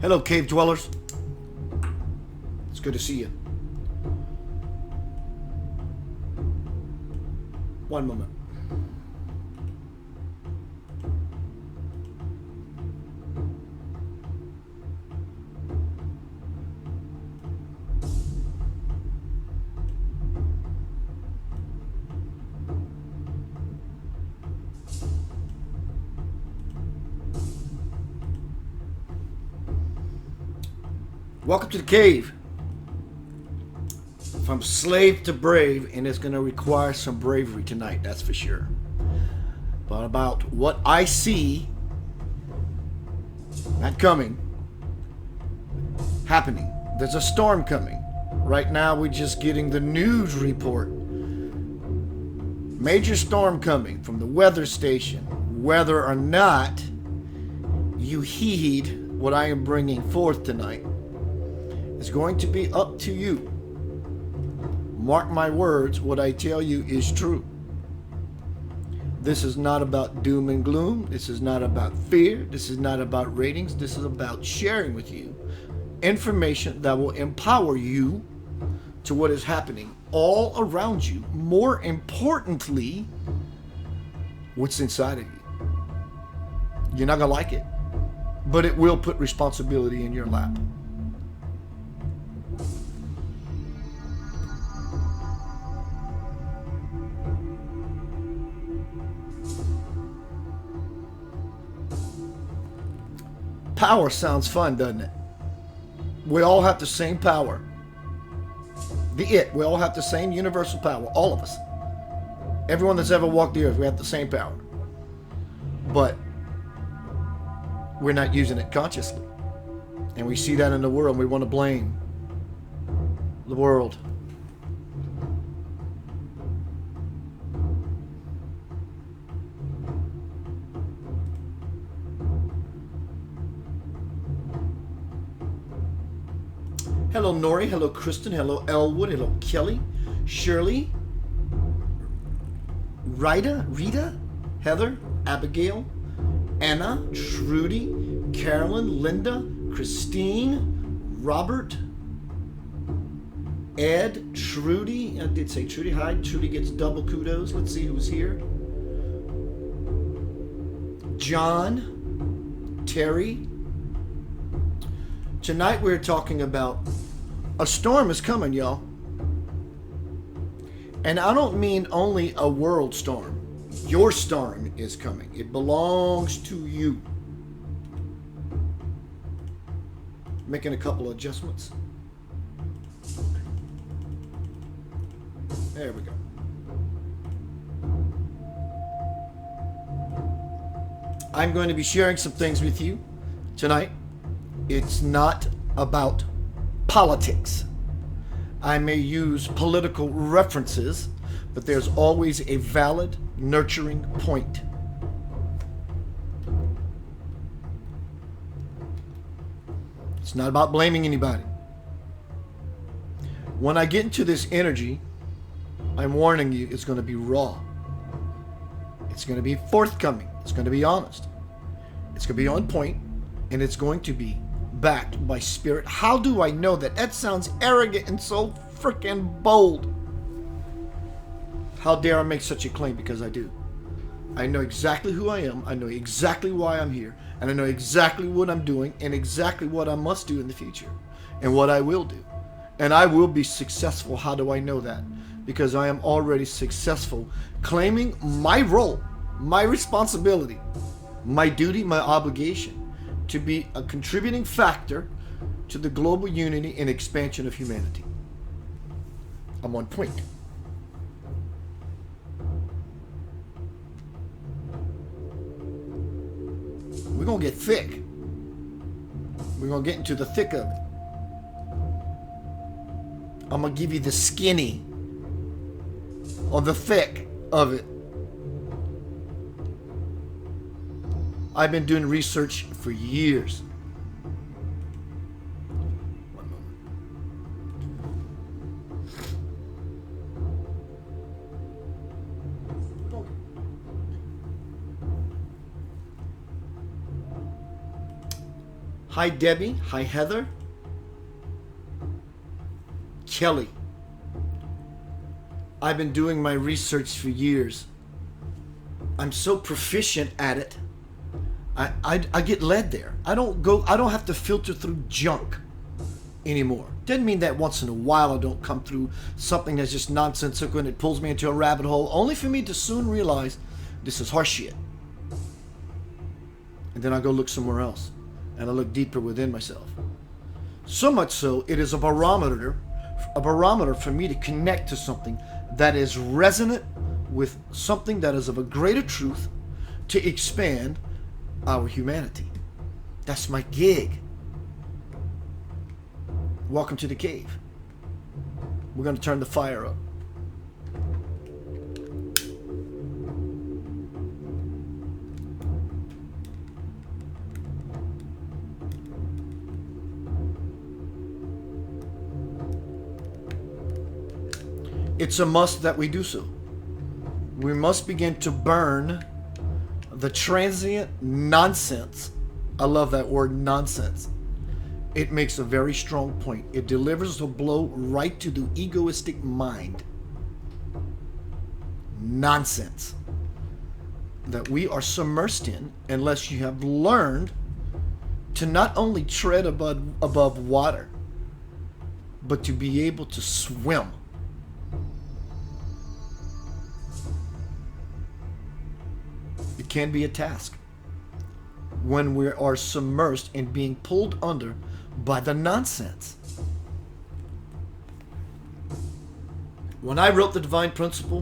Hello, cave dwellers. It's good to see you. One moment. Welcome to the cave. From slave to brave, and it's going to require some bravery tonight, that's for sure. But about what I see, not coming, happening. There's a storm coming. Right now, we're just getting the news report. Major storm coming from the weather station. Whether or not you heed what I am bringing forth tonight, it's going to be up to you. Mark my words, what I tell you is true. This is not about doom and gloom. This is not about fear. This is not about ratings. This is about sharing with you information that will empower you to what is happening all around you. More importantly, what's inside of you. You're not going to like it, but it will put responsibility in your lap. Power sounds fun, doesn't it? We all have the same power. We all have the same universal power. All of us. Everyone that's ever walked the earth, we have the same power. But we're not using it consciously. And we see that in the world. We want to blame the world. Hello, Nori. Hello, Kristen. Hello, Elwood. Hello, Kelly. Shirley. Rita. Heather. Abigail. Anna. Trudy. Carolyn. Linda. Christine. Robert. Ed. Trudy. I did say Trudy. Hi. Trudy gets double kudos. Let's see who's here. John. Terry. Tonight we're talking about a storm is coming, y'all. And I don't mean only a world storm. Your storm is coming. It belongs to you. Making a couple of adjustments. There we go. I'm going to be sharing some things with you tonight. It's not about politics. I may use political references, but there's always a valid, nurturing point. It's not about blaming anybody. When I get into this energy, I'm warning you, it's going to be raw. It's going to be forthcoming. It's going to be honest. It's going to be on point, and it's going to be backed by spirit. How do I know that? That sounds arrogant and so freaking bold. How dare I make such a claim? Because I do. I know exactly who I am. I know exactly why I'm here. And I know exactly what I'm doing and exactly what I must do in the future and what I will do. And I will be successful. How do I know that? Because I am already successful claiming my role, my responsibility, my duty, my obligation to be a contributing factor to the global unity and expansion of humanity. I'm on point. We're going to get thick. We're going to get into the thick of it. I'm going to give you the skinny or the thick of it. I've been doing research for years. One moment. Hi, Debbie. Hi, Heather. Kelly. I've been doing my research for years. I'm so proficient at it. I get led there. I don't have to filter through junk anymore. Doesn't mean that once in a while I don't come through something that's just nonsensical and it pulls me into a rabbit hole, only for me to soon realize this is horseshit. And then I go look somewhere else, and I look deeper within myself. So much so, it is a barometer for me to connect to something that is resonant with something that is of a greater truth to expand our humanity. That's my gig. Welcome to the cave. We're going to turn the fire up. It's a must that we do so. We must begin to burn the transient nonsense. I love that word, nonsense. It makes a very strong point. It delivers a blow right to the egoistic mind. Nonsense that we are submersed in unless you have learned to not only tread above water, but to be able to swim. It can be a task when we are submersed and being pulled under by the nonsense. When I wrote The Divine Principle,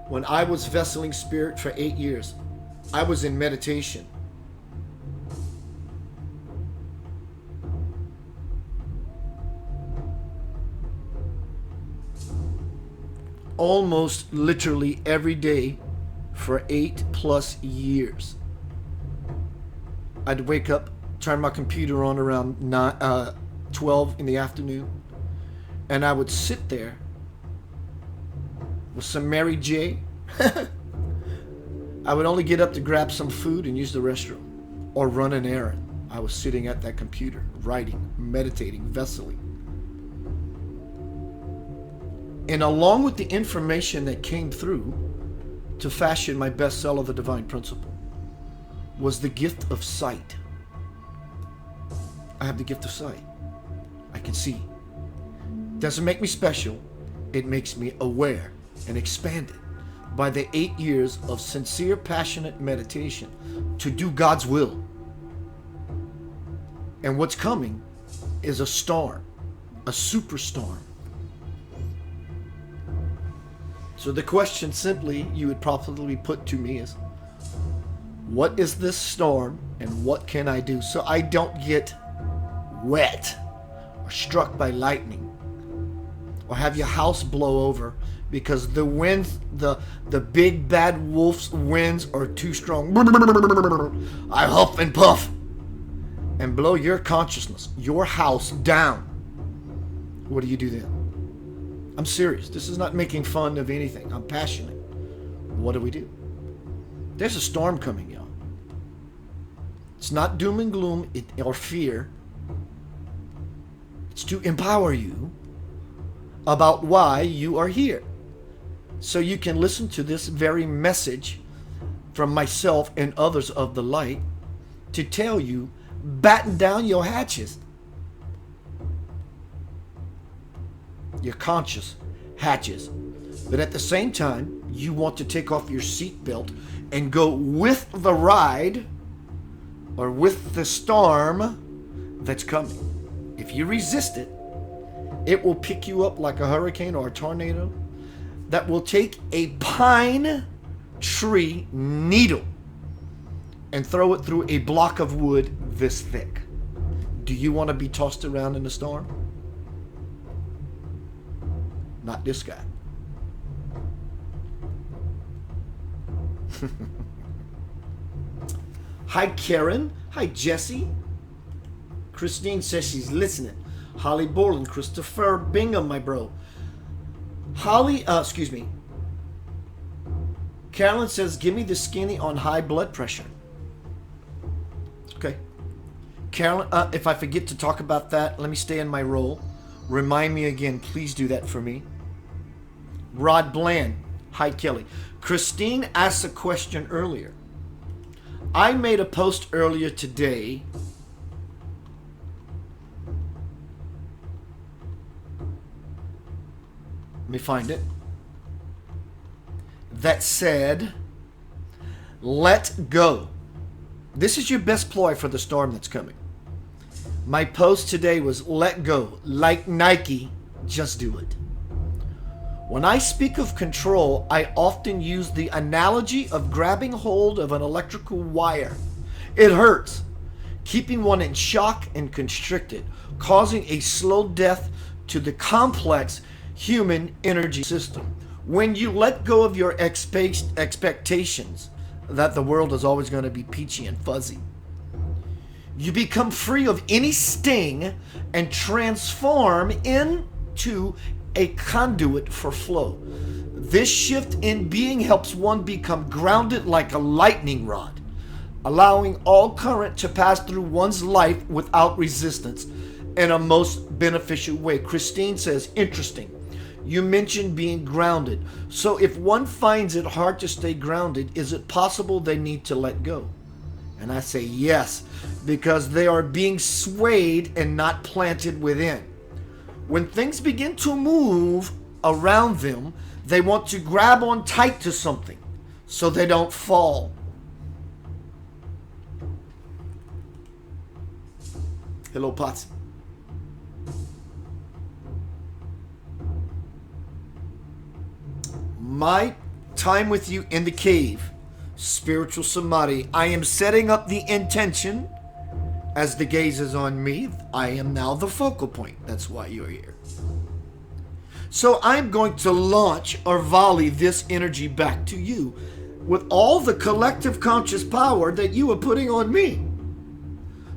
when I was vesseling spirit for 8 years, I was in meditation. Almost literally every day for 8+ years. I'd wake up, turn my computer on around 12 in the afternoon, and I would sit there with some Mary J. I would only get up to grab some food and use the restroom or run an errand. I was sitting at that computer, writing, meditating, vesseling. And along with the information that came through to fashion my bestseller, The Divine Principle, was the gift of sight. I have the gift of sight. I can see. Doesn't make me special. It makes me aware and expanded by the 8 years of sincere, passionate meditation to do God's will. And what's coming is a storm, a superstorm. So the question simply you would probably put to me is, what is this storm and what can I do so I don't get wet or struck by lightning or have your house blow over because the winds, the big bad wolf's winds are too strong. I huff and puff and blow your consciousness, your house down. What do you do then? I'm serious. This is not making fun of anything. I'm passionate. What do we do? There's a storm coming, y'all. It's not doom and gloom or fear. It's to empower you about why you are here. So you can listen to this very message from myself and others of the light to tell you, batten down your hatches. Your conscious hatches. But at the same time, you want to take off your seatbelt and go with the ride or with the storm that's coming. If you resist it, it will pick you up like a hurricane or a tornado that will take a pine tree needle and throw it through a block of wood this thick. Do you want to be tossed around in the storm? Not this guy. Hi, Karen. Hi, Jesse. Christine says she's listening. Holly Borland. Christopher Bingham, my bro. Carolyn says, give me the skinny on high blood pressure. Okay. Carolyn, if I forget to talk about that, let me stay in my role. Remind me again. Please do that for me. Rod Bland. Hi, Kelly. Christine asked a question earlier. I made a post earlier today. Let me find it. That said, let go. This is your best ploy for the storm that's coming. My post today was let go. Like Nike, just do it. When I speak of control, I often use the analogy of grabbing hold of an electrical wire. It hurts, keeping one in shock and constricted, causing a slow death to the complex human energy system. When you let go of your expectations that the world is always going to be peachy and fuzzy, you become free of any sting and transform into a conduit for flow. This shift in being helps one become grounded like a lightning rod, allowing all current to pass through one's life without resistance in a most beneficial way. Christine says, interesting. You mentioned being grounded. So if one finds it hard to stay grounded, is it possible they need to let go? And I say yes, because they are being swayed and not planted within. When things begin to move around them, they want to grab on tight to something so they don't fall. Hello, Potsy. My time with you in the cave, spiritual samadhi, I am setting up the intention. As the gaze is on me, I am now the focal point. That's why you're here. So I'm going to launch or volley this energy back to you with all the collective conscious power that you are putting on me.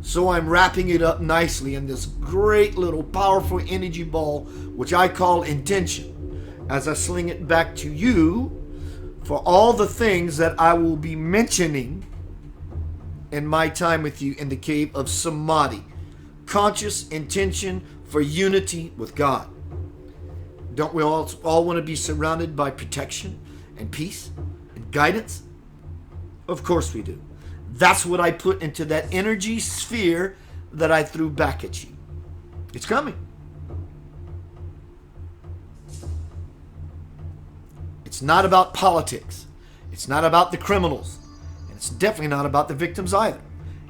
So I'm wrapping it up nicely in this great little powerful energy ball, which I call intention, as I sling it back to you for all the things that I will be mentioning in my time with you in the cave of samadhi. Conscious intention for unity with God. Don't we all want to be surrounded by protection and peace and guidance? Of course we do. That's what I put into that energy sphere that I threw back at you. It's coming. It's not about politics. It's not about the criminals. It's definitely not about the victims either.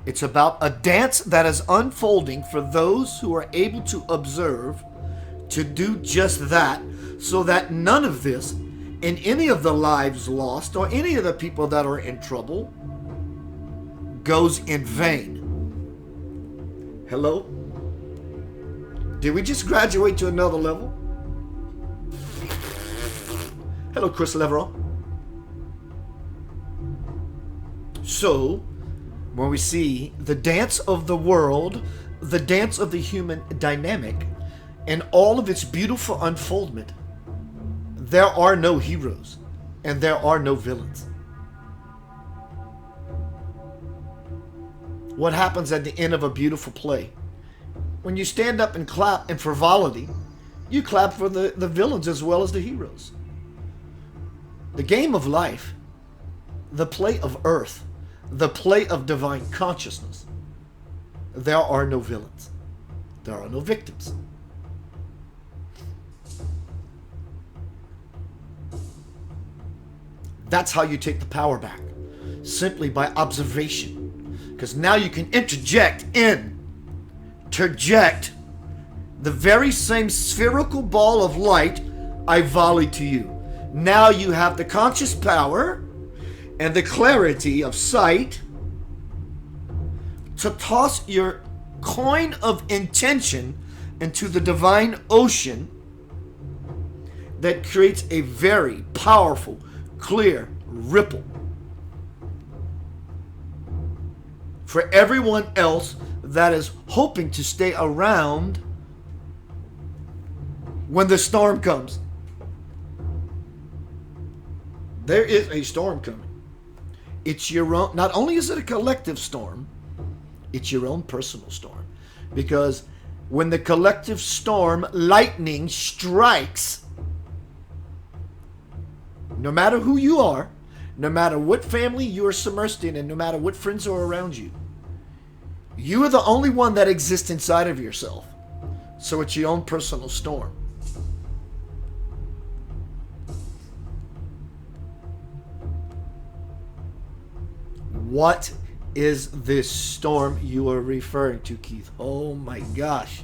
It's about a dance that is unfolding for those who are able to observe, to do just that, so that none of this, in any of the lives lost or any of the people that are in trouble, goes in vain. Hello? Did we just graduate to another level? Hello, Chris Levereau. So, when we see the dance of the world, the dance of the human dynamic, and all of its beautiful unfoldment, there are no heroes and there are no villains. What happens at the end of a beautiful play? When you stand up and clap in frivolity, you clap for the villains as well as the heroes. The game of life, the play of earth, the play of divine consciousness, there are no villains. There are no victims. That's how you take the power back. Simply by observation. Because now you can interject the very same spherical ball of light I volleyed to you. Now you have the conscious power and the clarity of sight to toss your coin of intention into the divine ocean that creates a very powerful, clear ripple for everyone else that is hoping to stay around when the storm comes. There is a storm coming. It's your own. Not only is it a collective storm, It's your own personal storm. Because when the collective storm, lightning strikes, no matter who you are, no matter what family you are submersed in, and no matter what friends are around you, you are the only one that exists inside of yourself. So it's your own personal storm. What is this storm you are referring to, Keith? Oh my gosh.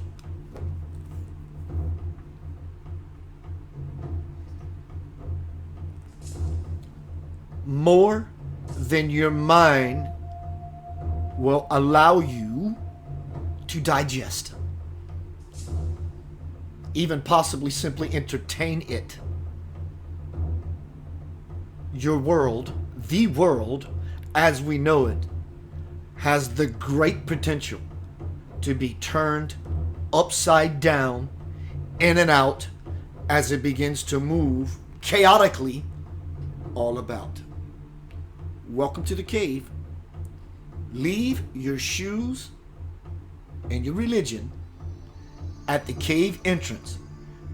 More than your mind will allow you to digest. Even possibly simply entertain it. Your world, the world as we know it, has the great potential to be turned upside down, in and out, as it begins to move chaotically all about. Welcome to the cave. Leave your shoes and your religion at the cave entrance,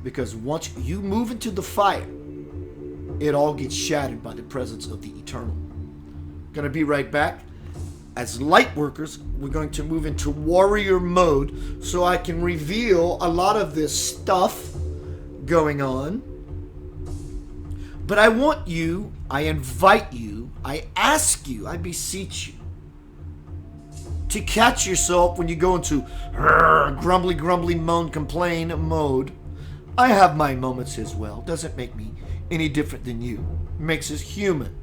because once you move into the fire, it all gets shattered by the presence of the eternal. Gonna be right back. As light workers, we're going to move into warrior mode so I can reveal a lot of this stuff going on. But I want you, I invite you, I ask you, I beseech you to catch yourself when you go into grumbly, grumbly, moan, complain mode. I have my moments as well. Doesn't make me any different than you. Makes us human.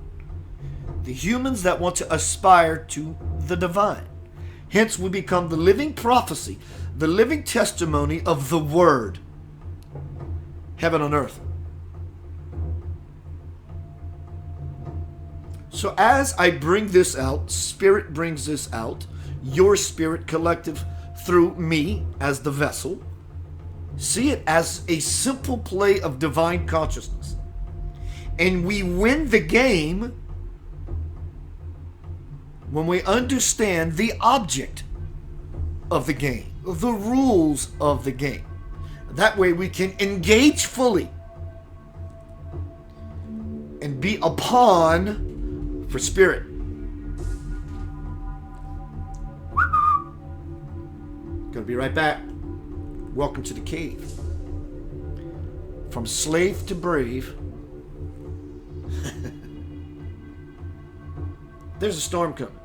The humans that want to aspire to the divine. Hence, we become the living prophecy, the living testimony of the Word. Heaven on earth. So as I bring this out, Spirit brings this out, your spirit collective through me as the vessel, see it as a simple play of divine consciousness. And we win the game when we understand the object of the game, the rules of the game. That way we can engage fully and be a pawn for Spirit. Gonna be right back. Welcome to the cave. From slave to brave. There's a storm coming.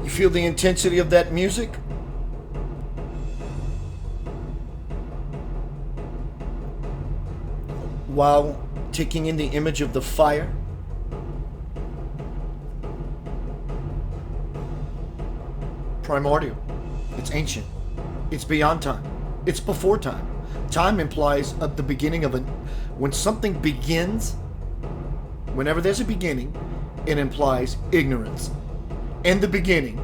You feel the intensity of that music? While taking in the image of the fire? Primordial. It's ancient. It's beyond time. It's before time. Time implies at the beginning of when something begins, whenever there's a beginning, it implies ignorance. In the beginning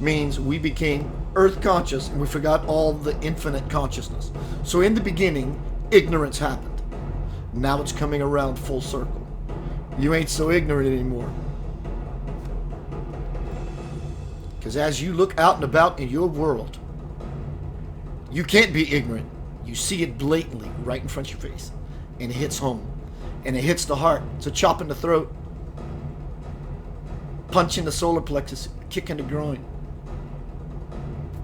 means we became earth conscious and we forgot all the infinite consciousness. So in the beginning, ignorance happened. Now it's coming around full circle. You ain't so ignorant anymore. Because as you look out and about in your world, you can't be ignorant. You see it blatantly right in front of your face. And it hits home. And it hits the heart. It's a chop in the throat. Punch in the solar plexus. Kick in the groin.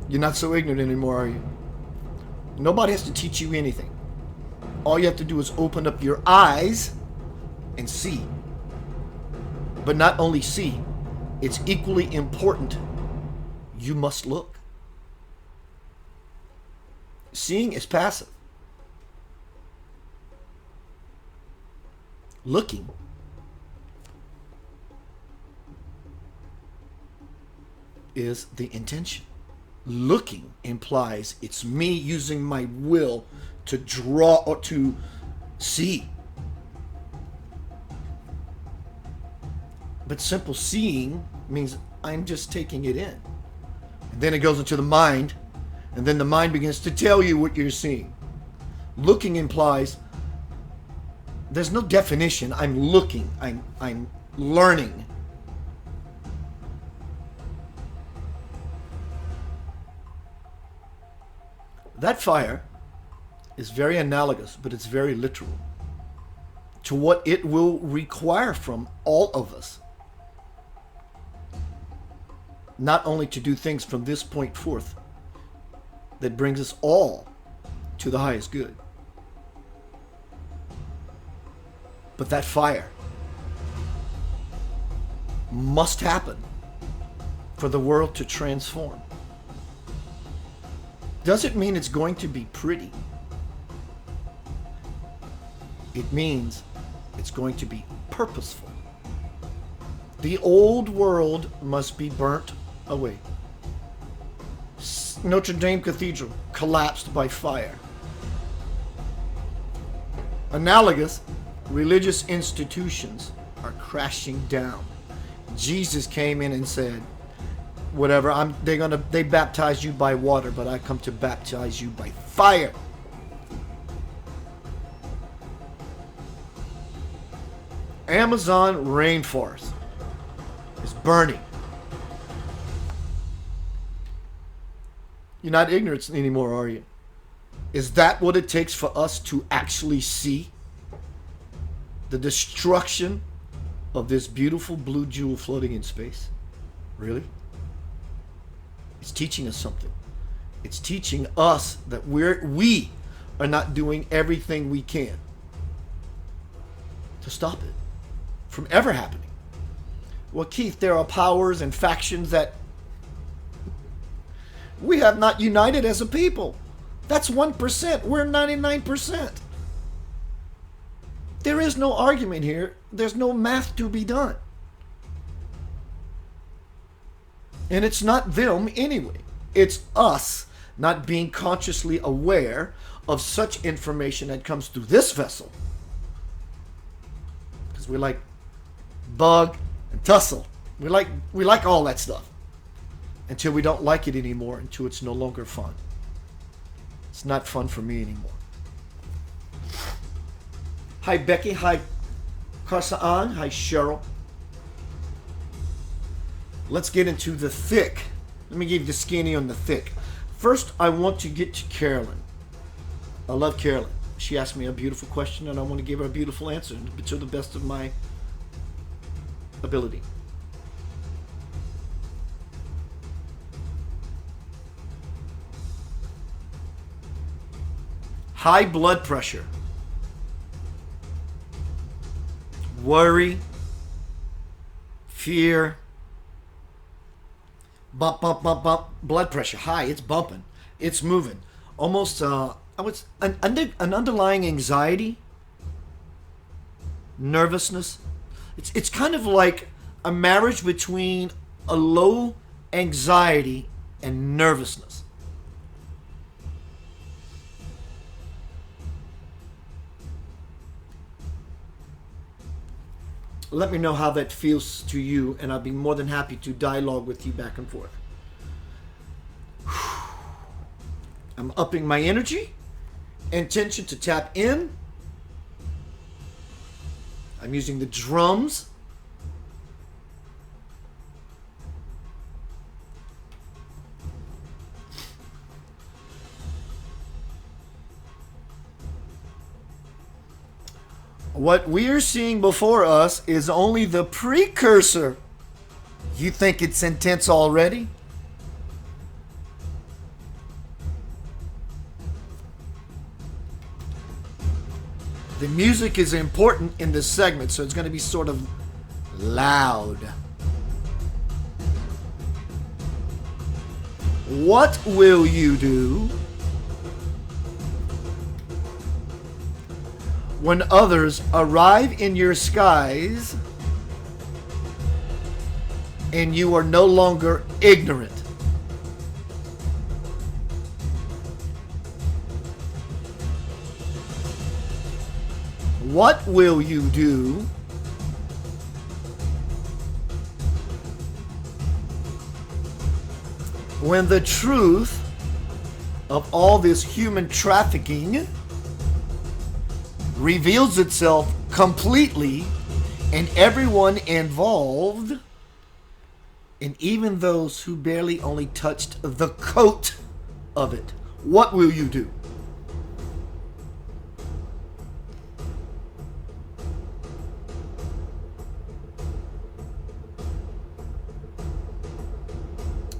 You're not so ignorant anymore, are you? Nobody has to teach you anything. All you have to do is open up your eyes and see. But not only see, it's equally important. You must look. Seeing is passive. Looking is the intention. Looking implies it's me using my will to draw or to see. But simple seeing means I'm just taking it in. And then it goes into the mind, and then the mind begins to tell you what you're seeing. Looking implies there's no definition. I'm looking. I'm learning. That fire is very analogous, but it's very literal to what it will require from all of us. Not only to do things from this point forth that brings us all to the highest good, but that fire must happen for the world to transform. Doesn't mean it's going to be pretty. It means it's going to be purposeful. The old world must be burnt away. Notre Dame Cathedral collapsed by fire. Analogous, religious institutions are crashing down. Jesus came in and said, whatever, they baptize you by water, but I come to baptize you by fire. Amazon rainforest is burning. You're not ignorant anymore, are you? Is that what it takes for us to actually see the destruction of this beautiful blue jewel floating in space? Really? It's teaching us something. It's teaching us that we are not doing everything we can to stop it from ever happening. Well, Keith, there are powers and factions that we have not united as a people. That's 1%. We're 99%. There is no argument here. There's no math to be done. And it's not them anyway. It's us not being consciously aware of such information that comes through this vessel. Because we like bug and tussle. We like all that stuff. Until we don't like it anymore, until it's no longer fun. It's not fun for me anymore. Hi Becky, hi Karsaan, hi Cheryl. Let's get into the thick. Let me give you the skinny on the thick. First, I want to get to Carolyn. I love Carolyn. She asked me a beautiful question and I want to give her a beautiful answer to the best of my ability. High blood pressure, worry, fear, Bump, bump, bump, bump. Blood pressure high. It's bumping. It's moving. Almost, I would an underlying anxiety, nervousness. It's kind of like a marriage between a low anxiety and nervousness. Let me know how that feels to you, and I'll be more than happy to dialogue with you back and forth. I'm upping my energy, intention to tap in. I'm using the drums. What we are seeing before us is only the precursor. You think it's intense already? The music is important in this segment, so it's going to be sort of loud. What will you do when others arrive in your skies and you are no longer ignorant? What will you do when the truth of all this human trafficking reveals itself completely, and everyone involved, and even those who barely only touched the coat of it? What will you do?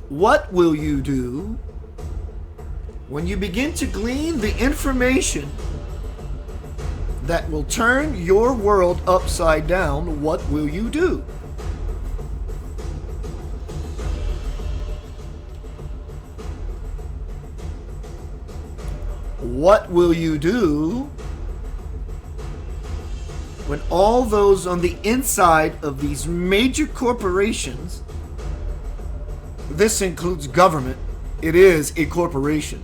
What will you do when you begin to glean the information that will turn your world upside down? What will you do? What will you do when all those on the inside of these major corporations, this includes government, it is a corporation,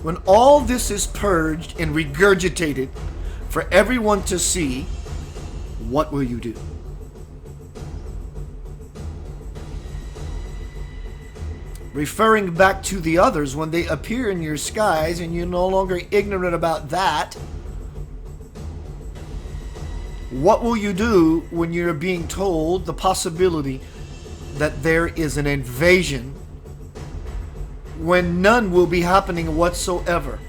when all this is purged and regurgitated for everyone to see, what will you do? Referring back to the others, when they appear in your skies and you're no longer ignorant about that, what will you do when you're being told the possibility that there is an invasion when none will be happening whatsoever?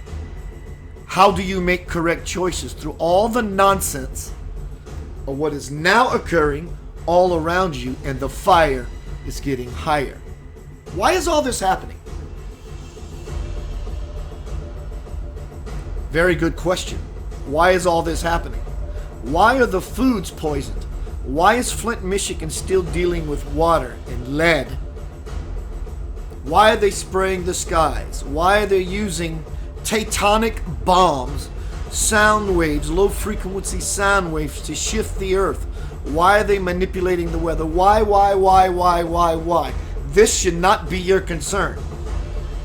How do you make correct choices through all the nonsense of what is now occurring all around you, and the fire is getting higher? Why is all this happening? Very good question. Why is all this happening? Why are the foods poisoned? Why is Flint, Michigan still dealing with water and lead? Why are they spraying the skies? Why are they using tectonic bombs, sound waves, low frequency sound waves to shift the earth? Why are they manipulating the weather? Why? This should not be your concern.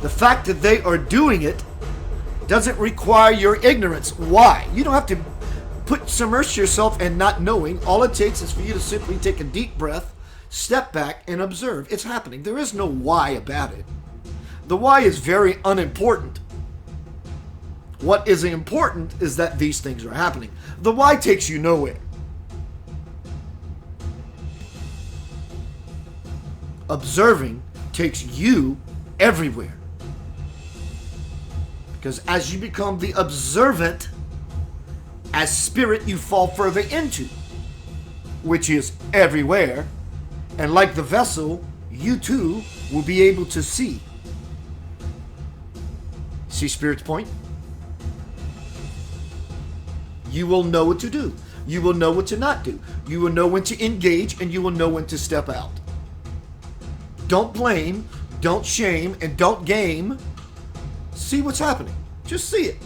The fact that they are doing it doesn't require your ignorance. Why? You don't have to submerge yourself in not knowing. All it takes is for you to simply take a deep breath, step back, and observe. It's happening. There is no why about it. The why is very unimportant. What is important is that these things are happening. The why takes you nowhere. Observing takes you everywhere. Because as you become the observant, as spirit, you fall further into, which is everywhere. And like the vessel, you too will be able to see. See Spirit's point? You will know what to do. You will know what to not do. You will know when to engage, and you will know when to step out. Don't blame, don't shame, and don't game. See what's happening. Just see it.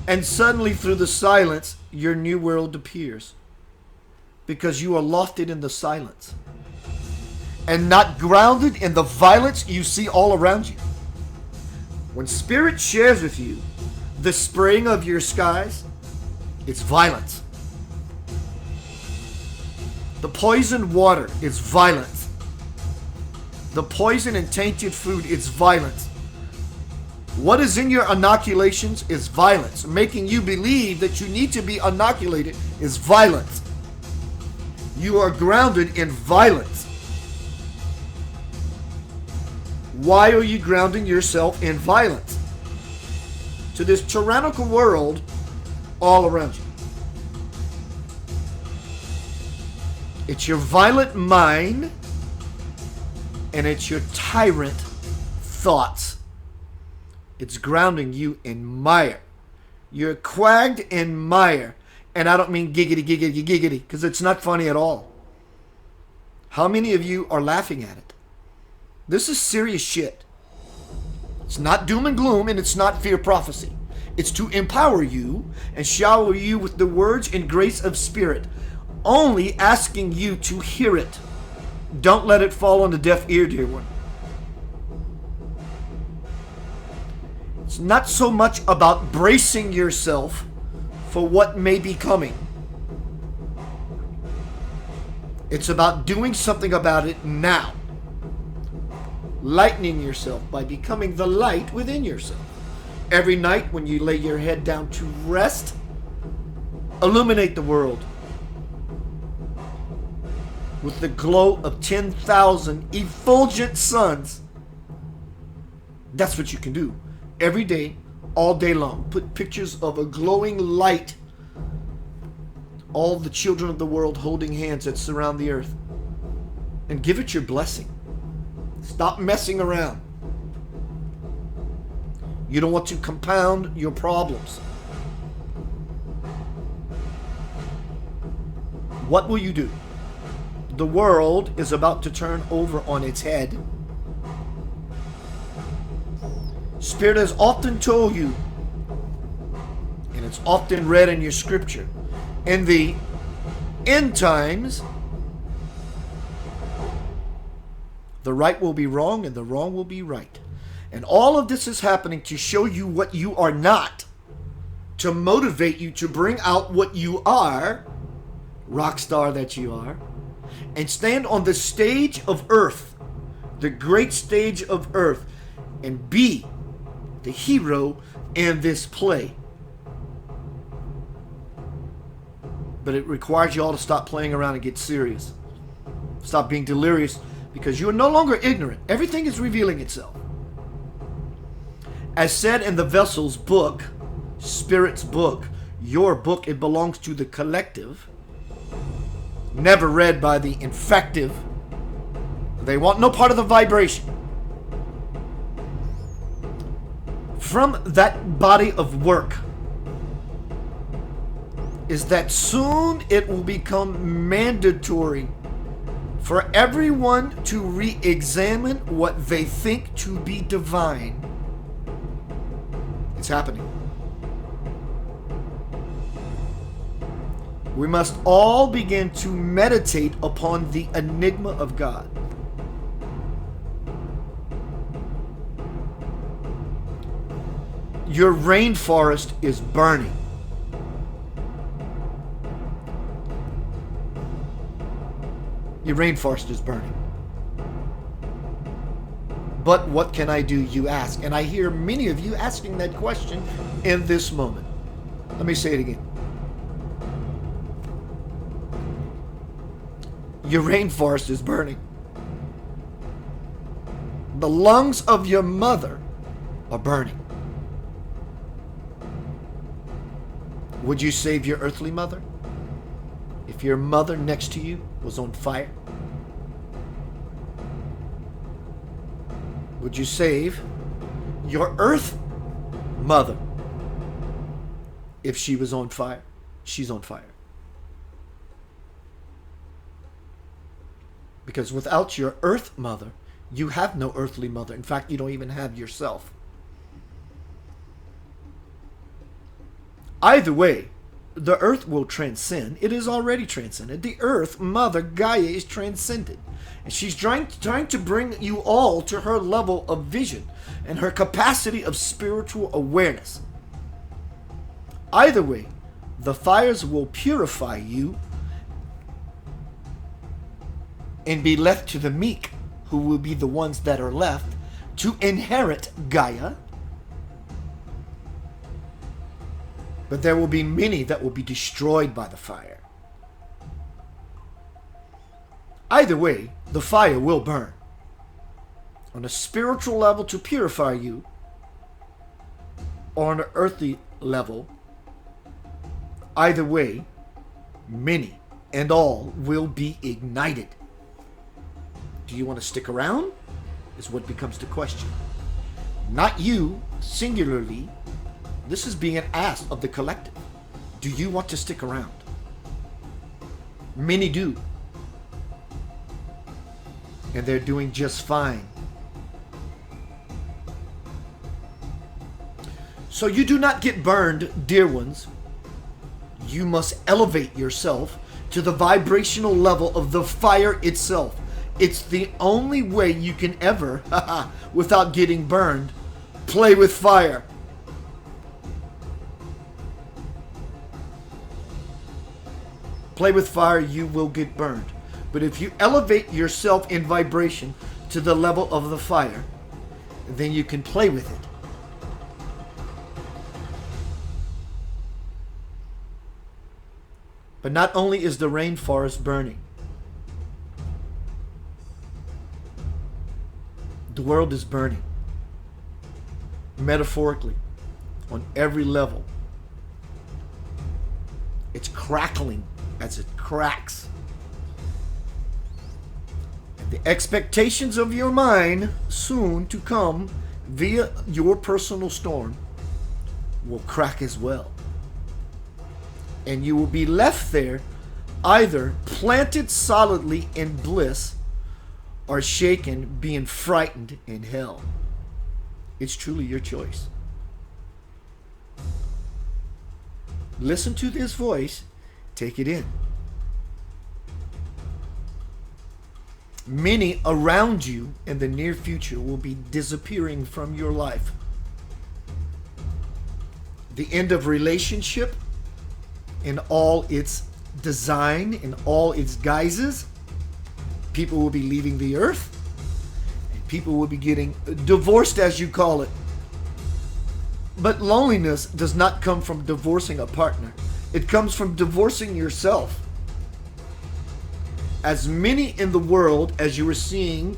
And suddenly, through the silence, your new world appears. Because you are lofted in the silence. And not grounded in the violence you see all around you. When Spirit shares with you the spraying of your skies, it's violence. The poisoned water is violence. The poison and tainted food is violence. What is in your inoculations is violence. Making you believe that you need to be inoculated is violence. You are grounded in violence. Why are you grounding yourself in violence? To this tyrannical world all around you. It's your violent mind and it's your tyrant thoughts. It's grounding you in mire. You're quagged in mire. And I don't mean giggity, giggity, giggity, because it's not funny at all. How many of you are laughing at it? This is serious shit. It's not doom and gloom, and it's not fear prophecy. It's to empower you and shower you with the words and grace of Spirit, only asking you to hear it. Don't let it fall on the deaf ear, dear one. It's not so much about bracing yourself for what may be coming. It's about doing something about it now. Lightening yourself by becoming the light within yourself. Every night when you lay your head down to rest, illuminate the world with the glow of 10,000 effulgent suns. That's what you can do. Every day, all day long. Put pictures of a glowing light. All the children of the world holding hands that surround the earth. And give it your blessing. Stop messing around. You don't want to compound your problems. What will you do? The world is about to turn over on its head. Spirit has often told you, and it's often read in your scripture, in the end times, the right will be wrong and the wrong will be right. And all of this is happening to show you what you are not, to motivate you to bring out what you are, rock star that you are, and stand on the stage of earth, the great stage of earth, and be the hero in this play. But it requires you all to stop playing around and get serious. Stop being delirious, because you are no longer ignorant. Everything is revealing itself. As said in the vessel's book, Spirit's book, your book, it belongs to the collective. Never read by the infective. They want no part of the vibration. From that body of work is that soon it will become mandatory for everyone to re-examine what they think to be divine. It's happening. We must all begin to meditate upon the enigma of God. Your rainforest is burning. Your rainforest is burning. But what can I do, you ask? And I hear many of you asking that question in this moment. Let me say it again. Your rainforest is burning. The lungs of your mother are burning. Would you save your earthly mother if your mother next to you was on fire? Would you save your earth mother if she was on fire? She's on fire. Because without your earth mother, you have no earthly mother. In fact, you don't even have yourself. Either way, the earth will transcend. It is already transcended. The earth mother, Gaia, is transcended. And she's trying to bring you all to her level of vision and her capacity of spiritual awareness. Either way, the fires will purify you and be left to the meek, who will be the ones that are left to inherit Gaia. But there will be many that will be destroyed by the fire. Either way, the fire will burn. On a spiritual level to purify you, or on an earthly level, either way, many and all will be ignited. Do you want to stick around? Is what becomes the question. Not you, singularly. This is being asked of the collective. Do you want to stick around? Many do. And they're doing just fine. So you do not get burned, dear ones. You must elevate yourself to the vibrational level of the fire itself. It's the only way you can ever, without getting burned, play with fire. Play with fire, you will get burned. But if you elevate yourself in vibration to the level of the fire, then you can play with it. But not only is the rainforest burning, the world is burning. Metaphorically, on every level. It's crackling as it cracks. And the expectations of your mind soon to come via your personal storm will crack as well. And you will be left there either planted solidly in bliss or shaken, being frightened in hell. It's truly your choice. Listen to this voice. Take it in. Many around you in the near future will be disappearing from your life. The end of relationship in all its design, in all its guises. People will be leaving the earth. And people will be getting divorced, as you call it. But loneliness does not come from divorcing a partner. It comes from divorcing yourself. As many in the world as you are seeing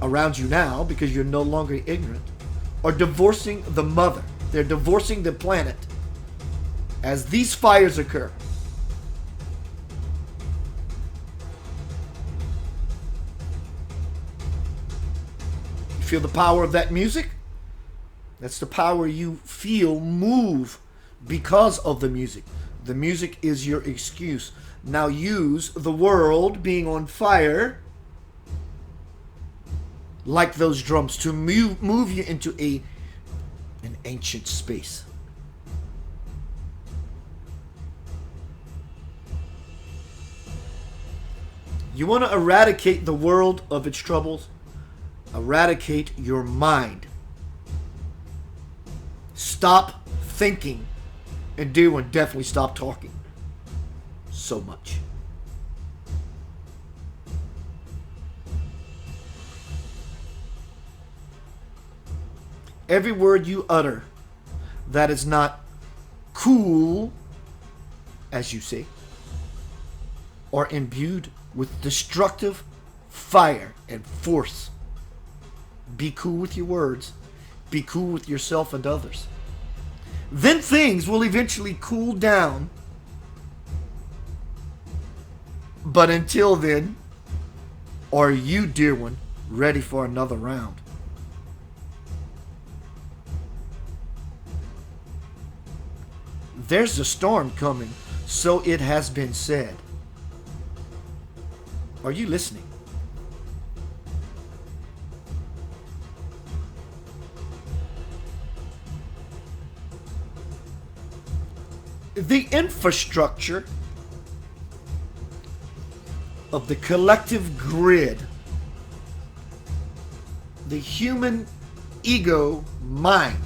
around you now, because you're no longer ignorant, are divorcing the mother. They're divorcing the planet as these fires occur. You feel the power of that music? That's the power you feel move because of the music. The music is your excuse. Now use the world being on fire, like those drums, to move you into an ancient space. You want to eradicate the world of its troubles? Eradicate your mind. Stop thinking, and do and definitely stop talking so much. Every word you utter that is not cool, as you say, or imbued with destructive fire and force. Be cool with your words. Be cool with yourself and others. Then things will eventually cool down. But until then, are you, dear one, ready for another round? There's a storm coming, so it has been said. Are you listening? The infrastructure of the collective grid, the human ego mind,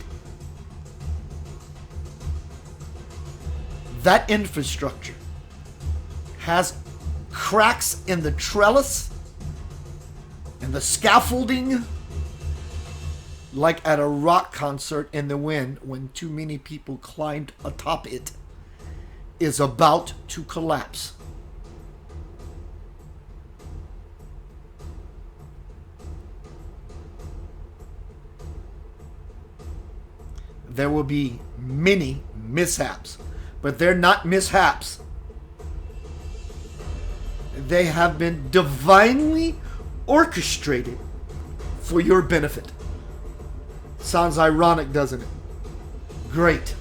that infrastructure has cracks in the trellis and the scaffolding, like at a rock concert in the wind when too many people climbed atop it, is about to collapse. There will be many mishaps, but they're not mishaps. They have been divinely orchestrated for your benefit. Sounds ironic, doesn't it? Great.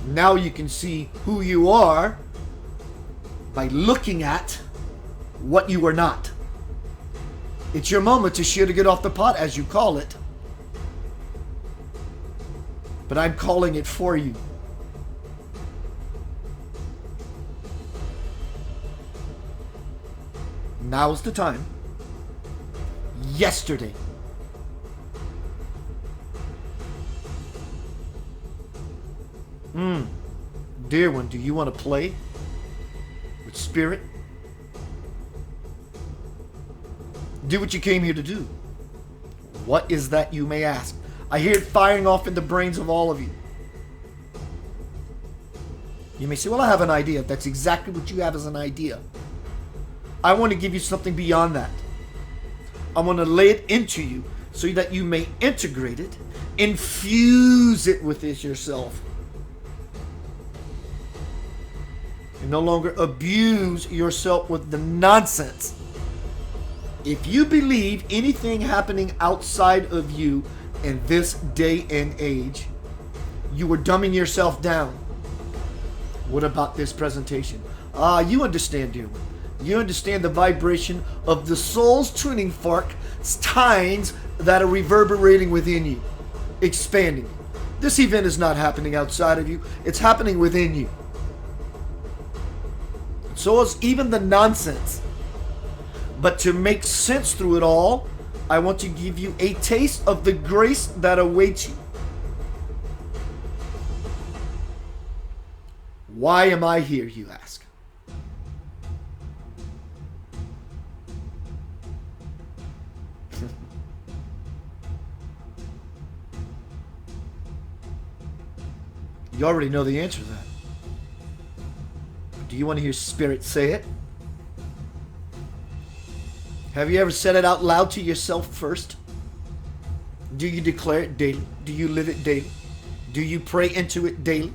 Now you can see who you are by looking at what you are not. It's your moment to share to get off the pot, as you call it. But I'm calling it for you. Now's the time. Yesterday. Dear one, do you want to play with spirit? Do what you came here to do. What is that, you may ask? I hear it firing off in the brains of all of you. You may say, well, I have an idea. That's exactly what you have as an idea. I want to give you something beyond that. I want to lay it into you so that you may integrate it, infuse it with it yourself, and no longer abuse yourself with the nonsense. If you believe anything happening outside of you in this day and age, you are dumbing yourself down. What about this presentation? You understand, dear one. You understand the vibration of the soul's tuning fork's tines that are reverberating within you, expanding. This event is not happening outside of you. It's happening within you. So is even the nonsense. But to make sense through it all, I want to give you a taste of the grace that awaits you. Why am I here, you ask? You already know the answer to that. Do you want to hear Spirit say it? Have you ever said it out loud to yourself first? Do you declare it daily? Do you live it daily? Do you pray into it daily?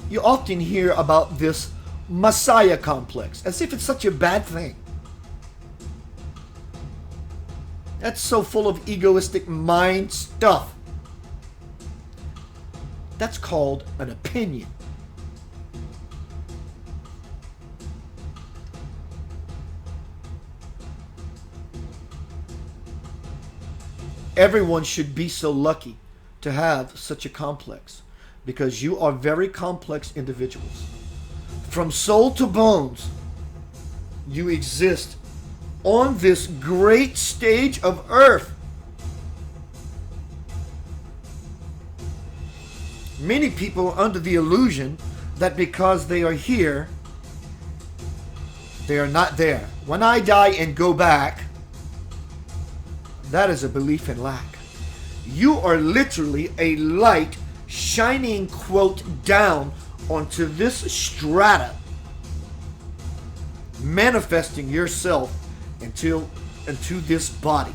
You often hear about this Messiah complex, as if it's such a bad thing. That's so full of egoistic mind stuff. That's called an opinion. Everyone should be so lucky to have such a complex, because you are very complex individuals. From soul to bones, you exist on this great stage of earth. Many people are under the illusion that because they are here, they are not there. When I die and go back, that is a belief in lack. You are literally a light shining, quote, down onto this strata, manifesting yourself into this body.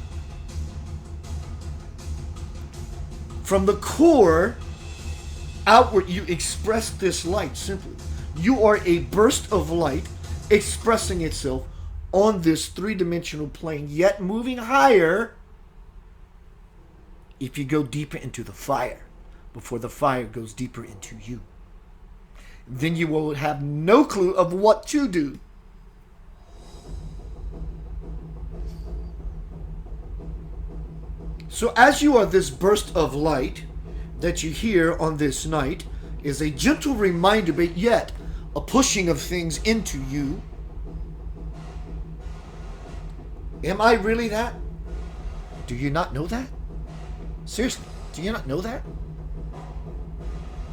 From the core outward, you express this light simply. You are a burst of light expressing itself on this three-dimensional plane, yet moving higher if you go deeper into the fire before the fire goes deeper into you. Then you will have no clue of what to do. So as you are, this burst of light that you hear on this night is a gentle reminder, but yet a pushing of things into you. Am I really that? Do you not know that? Seriously, do you not know that?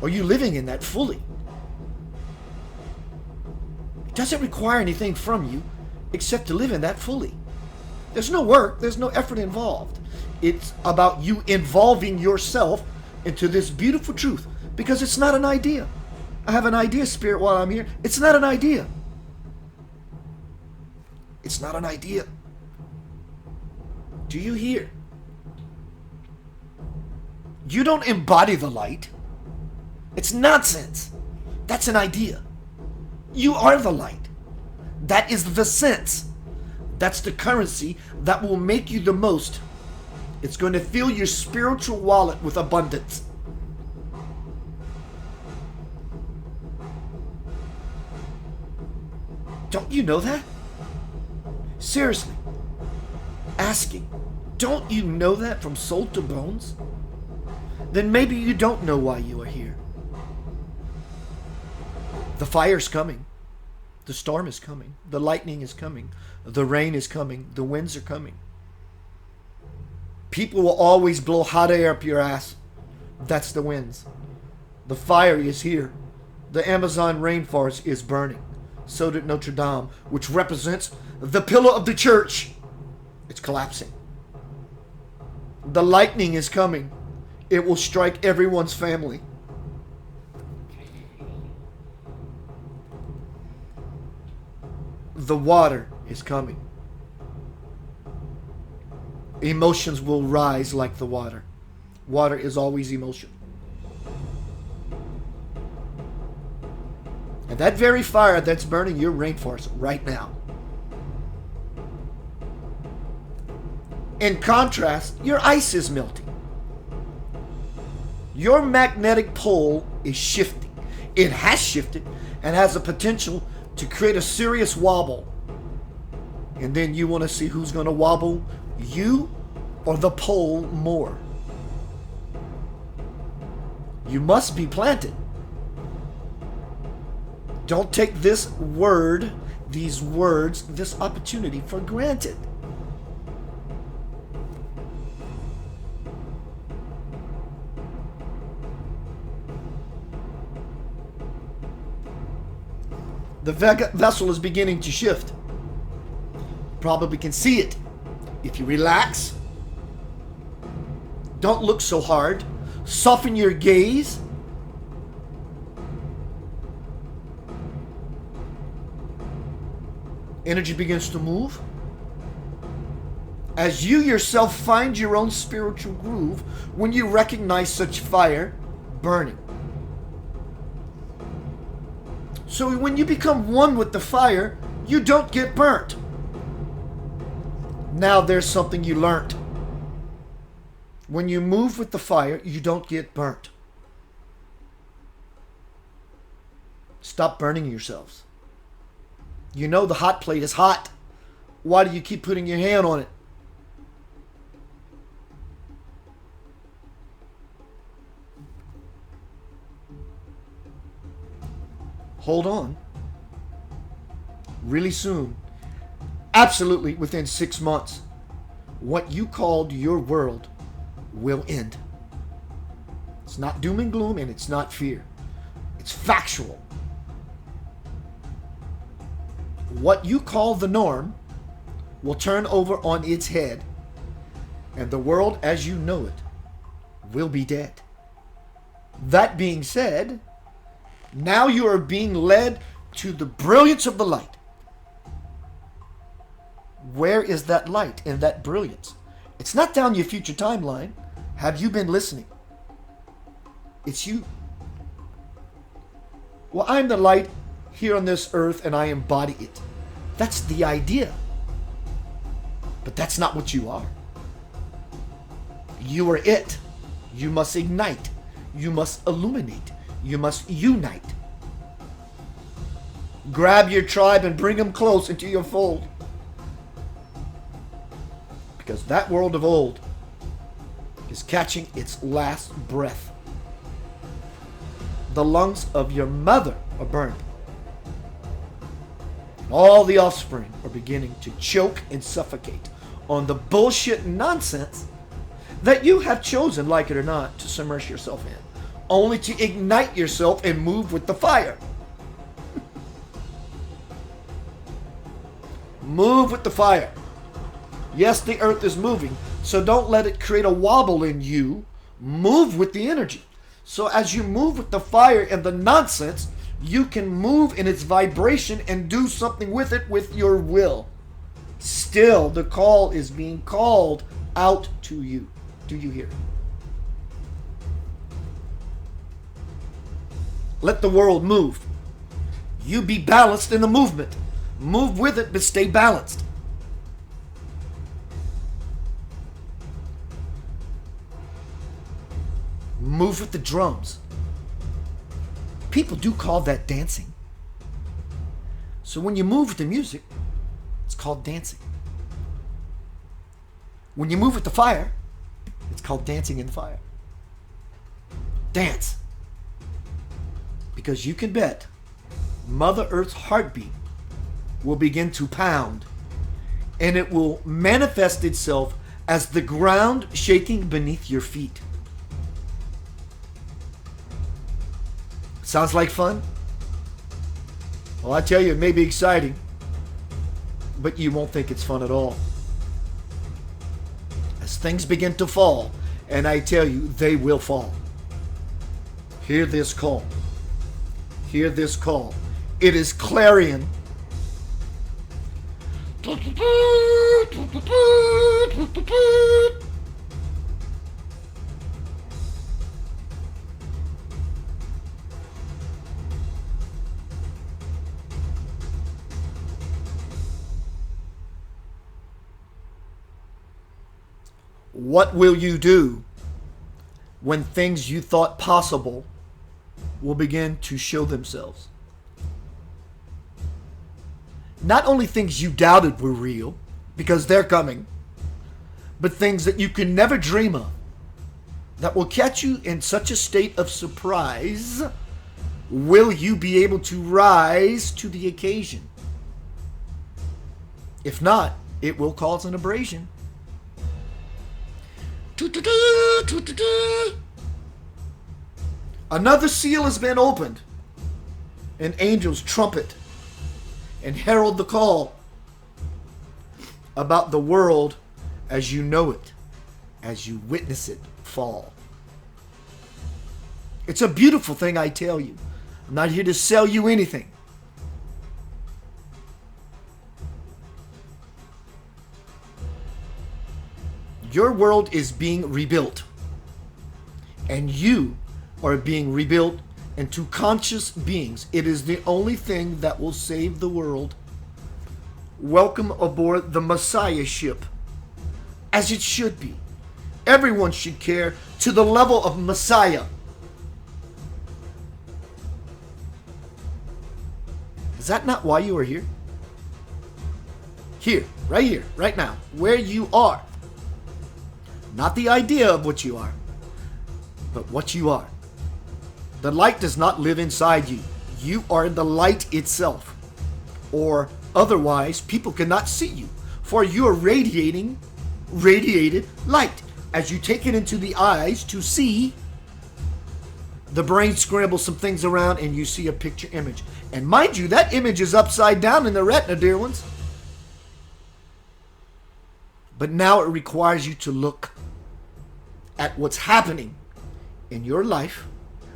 Are you living in that fully? It doesn't require anything from you except to live in that fully. There's no work, there's no effort involved. It's about you involving yourself into this beautiful truth, because it's not an idea. I have an idea, Spirit, while I'm here. It's not an idea. It's not an idea. Do you hear? You don't embody the light. It's nonsense. That's an idea. You are the light. That is the sense. That's the currency that will make you the most. It's going to fill your spiritual wallet with abundance. Don't you know that? Seriously. Asking. Don't you know that from soul to bones? Then maybe you don't know why you are here. The fire's coming. The storm is coming. The lightning is coming. The rain is coming. The winds are coming. People will always blow hot air up your ass. That's the winds. The fire is here. The Amazon rainforest is burning. So did Notre Dame, which represents the pillar of the church. It's collapsing. The lightning is coming. It will strike everyone's family. The water is coming. Emotions will rise like the water. Water is always emotion. And that very fire that's burning your rainforest right now. In contrast, your ice is melting. Your magnetic pole is shifting. It has shifted and has a potential to create a serious wobble. And then you want to see who's going to wobble, you or the pole more. You must be planted. Don't take this word, these words, this opportunity for granted. The vessel is beginning to shift. Probably can see it. If you relax, don't look so hard, soften your gaze. Energy begins to move. As you yourself find your own spiritual groove when you recognize such fire burning. So when you become one with the fire, you don't get burnt. Now there's something you learned. When you move with the fire, you don't get burnt. Stop burning yourselves. You know the hot plate is hot. Why do you keep putting your hand on it? Hold on. Really soon, absolutely within 6 months, what you called your world will end. It's not doom and gloom, and it's not fear. It's factual. What you call the norm will turn over on its head, and the world as you know it will be dead. That being said, now you are being led to the brilliance of the light. Where is that light and that brilliance? It's not down your future timeline. Have you been listening? It's you. Well, I'm the light here on this earth and I embody it. That's the idea. But that's not what you are. You are it. You must ignite. You must illuminate. You must unite. Grab your tribe and bring them close into your fold. Because that world of old is catching its last breath. The lungs of your mother are burned. All the offspring are beginning to choke and suffocate on the bullshit nonsense that you have chosen, like it or not, to submerge yourself in, only to ignite yourself and move with the fire. Move with the fire. Yes, the earth is moving, so don't let it create a wobble in you. Move with the energy. So as you move with the fire and the nonsense, you can move in its vibration and do something with it with your will. Still, the call is being called out to you. Do you hear? Let the world move. You be balanced in the movement. Move with it, but stay balanced. Move with the drums. People do call that dancing. So when you move with the music, it's called dancing. When you move with the fire, it's called dancing in the fire. Dance. Because you can bet Mother Earth's heartbeat will begin to pound, and it will manifest itself as the ground shaking beneath your feet. Sounds like fun? Well, I tell you, it may be exciting, but you won't think it's fun at all. As things begin to fall, and I tell you, they will fall. Hear this call. Hear this call. It is clarion. What will you do when things you thought possible will begin to show themselves? Not only things you doubted were real, because they're coming, but things that you could never dream of, that will catch you in such a state of surprise. Will you be able to rise to the occasion? If not, it will cause an abrasion. Another seal has been opened, and angels trumpet and herald the call about the world as you know it, as you witness it fall. It's a beautiful thing, I tell you. I'm not here to sell you anything. Your world is being rebuilt, and you are being rebuilt into conscious beings. It is the only thing that will save the world. Welcome aboard the Messiah ship, as it should be. Everyone should care to the level of Messiah. Is that not why you are here? Here, right now, where you are. Not the idea of what you are, but what you are. The light does not live inside you. You are the light itself. Or otherwise, people cannot see you, for you are radiated light. As you take it into the eyes to see, the brain scrambles some things around and you see a picture image. And mind you, that image is upside down in the retina, dear ones. But now it requires you to look at what's happening in your life,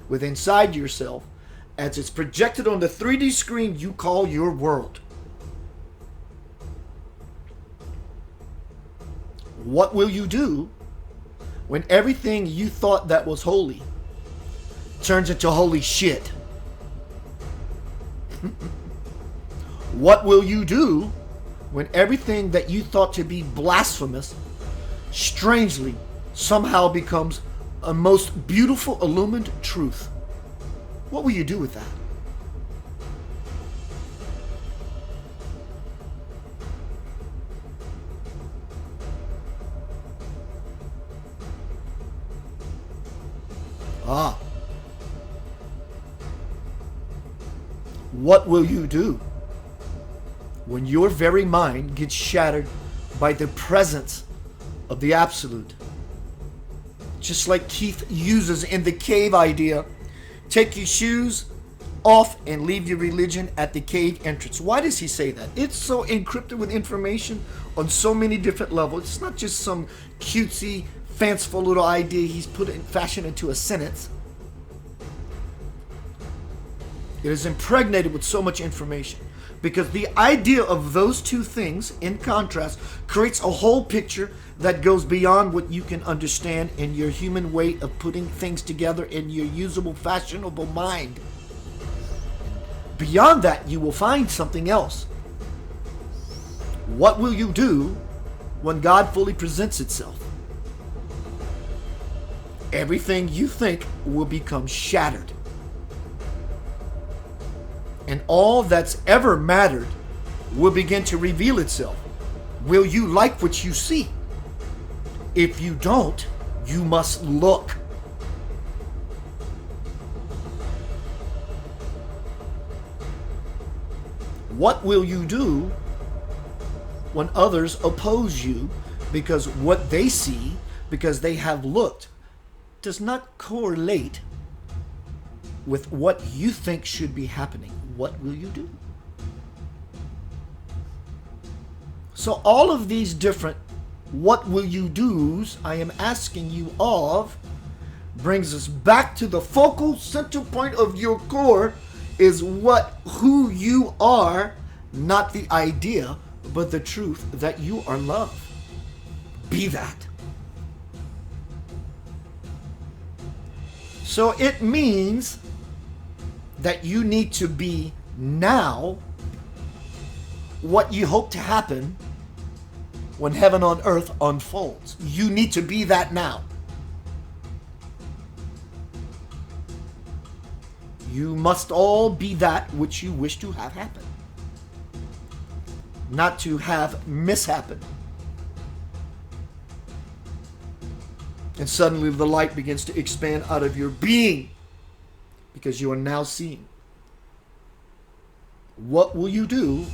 with inside yourself, as it's projected on the 3D screen you call your world. What will you do when everything you thought that was holy turns into holy shit? What will you do when everything that you thought to be blasphemous strangely somehow becomes a most beautiful illumined truth? What will you do with that? Ah. What will you do when your very mind gets shattered by the presence of the Absolute? Just like Keith uses in the cave idea, take your shoes off and leave your religion at the cave entrance. Why does he say that? It's so encrypted with information on so many different levels. It's not just some cutesy, fanciful little idea he's put in fashion into a sentence. It is impregnated with so much information, because the idea of those two things in contrast creates a whole picture that goes beyond what you can understand in your human way of putting things together in your usable, fashionable mind. Beyond that, you will find something else. What will you do when God fully presents itself? Everything you think will become shattered. And all that's ever mattered will begin to reveal itself. Will you like what you see? If you don't, you must look. What will you do when others oppose you because what they see, because they have looked, does not correlate with what you think should be happening? What will you do? So all of these different what will you do's I am asking you of brings us back to the focal center point of your core, is who you are, not the idea, but the truth that you are love. Be that. So it means that you need to be now what you hope to happen when heaven on earth unfolds. You need to be that now. You must all be that which you wish to have happen, not to have mishappen. And suddenly the light begins to expand out of your being, because you are now seeing. What will you do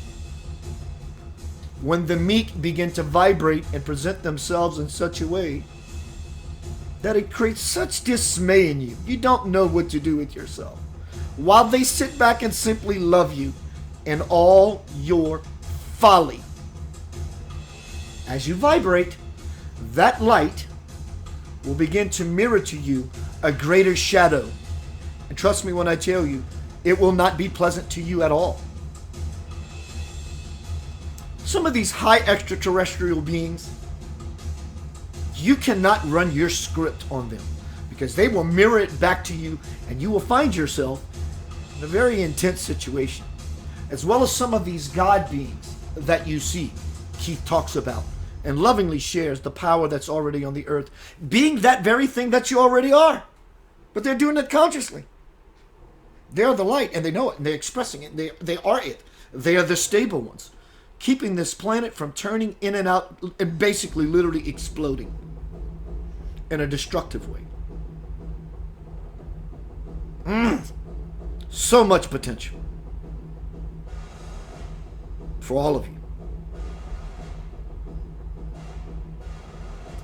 when the meek begin to vibrate and present themselves in such a way that it creates such dismay in you? You don't know what to do with yourself, while they sit back and simply love you in all your folly. As you vibrate, that light will begin to mirror to you a greater shadow. And trust me when I tell you, it will not be pleasant to you at all. Some of these high extraterrestrial beings, you cannot run your script on them, because they will mirror it back to you, and you will find yourself in a very intense situation. As well as some of these God beings that you see, Keith talks about and lovingly shares the power that's already on the earth, being that very thing that you already are. But they're doing it consciously. They are the light, and they know it, and they're expressing it. They are it. They are the stable ones, keeping this planet from turning in and out and basically literally exploding in a destructive way. So much potential for all of you.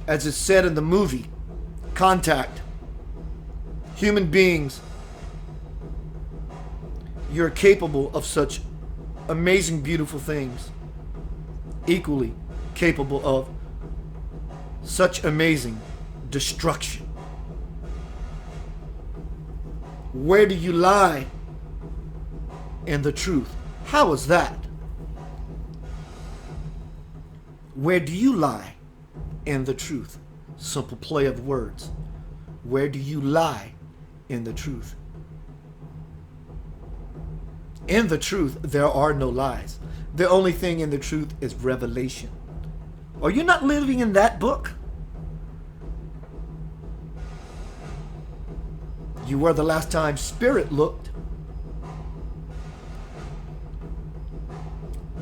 As it's said in the movie Contact, human beings, you're capable of such amazing, beautiful things, equally capable of such amazing destruction. Where do you lie in the truth? How is that? Where do you lie in the truth? Simple play of words. Where do you lie in the truth? In the truth, there are no lies. The only thing in the truth is revelation. Are you not living in that book? You were the last time Spirit looked.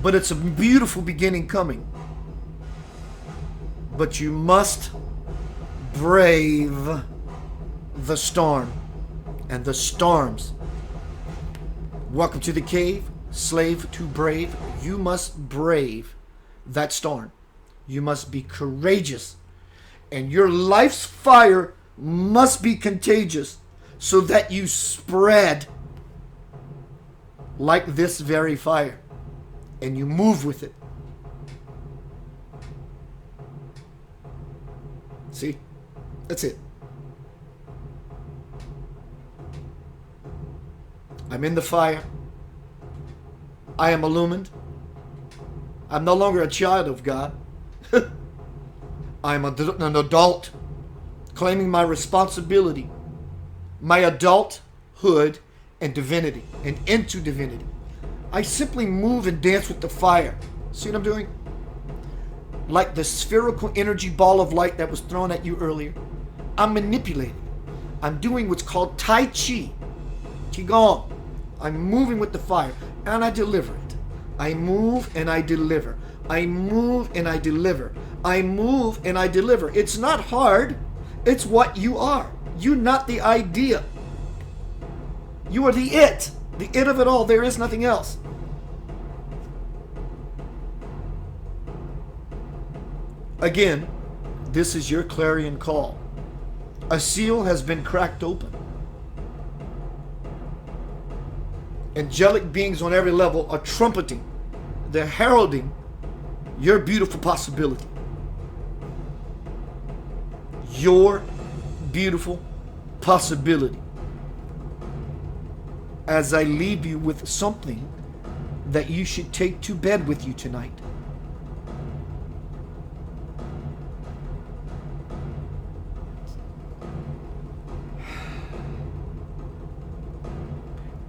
But it's a beautiful beginning coming. But you must brave the storm and the storms. Welcome to the cave, slave to brave. You must brave that storm. You must be courageous. And your life's fire must be contagious so that you spread like this very fire. And you move with it. See? That's it. I'm in the fire. I am illumined. I'm no longer a child of God. I'm an adult claiming my responsibility, my adulthood and divinity, and into divinity. I simply move and dance with the fire. See what I'm doing? Like the spherical energy ball of light that was thrown at you earlier. I'm manipulating. I'm doing what's called Tai Chi. Qigong. I'm moving with the fire and I deliver it. I move and I deliver. I move and I deliver. I move and I deliver. It's not hard. It's what you are. You're not the idea. You are the it. The it of it all. There is nothing else. Again, this is your clarion call. A seal has been cracked open. Angelic beings on every level are trumpeting. They're heralding your beautiful possibility. Your beautiful possibility. As I leave you with something that you should take to bed with you tonight.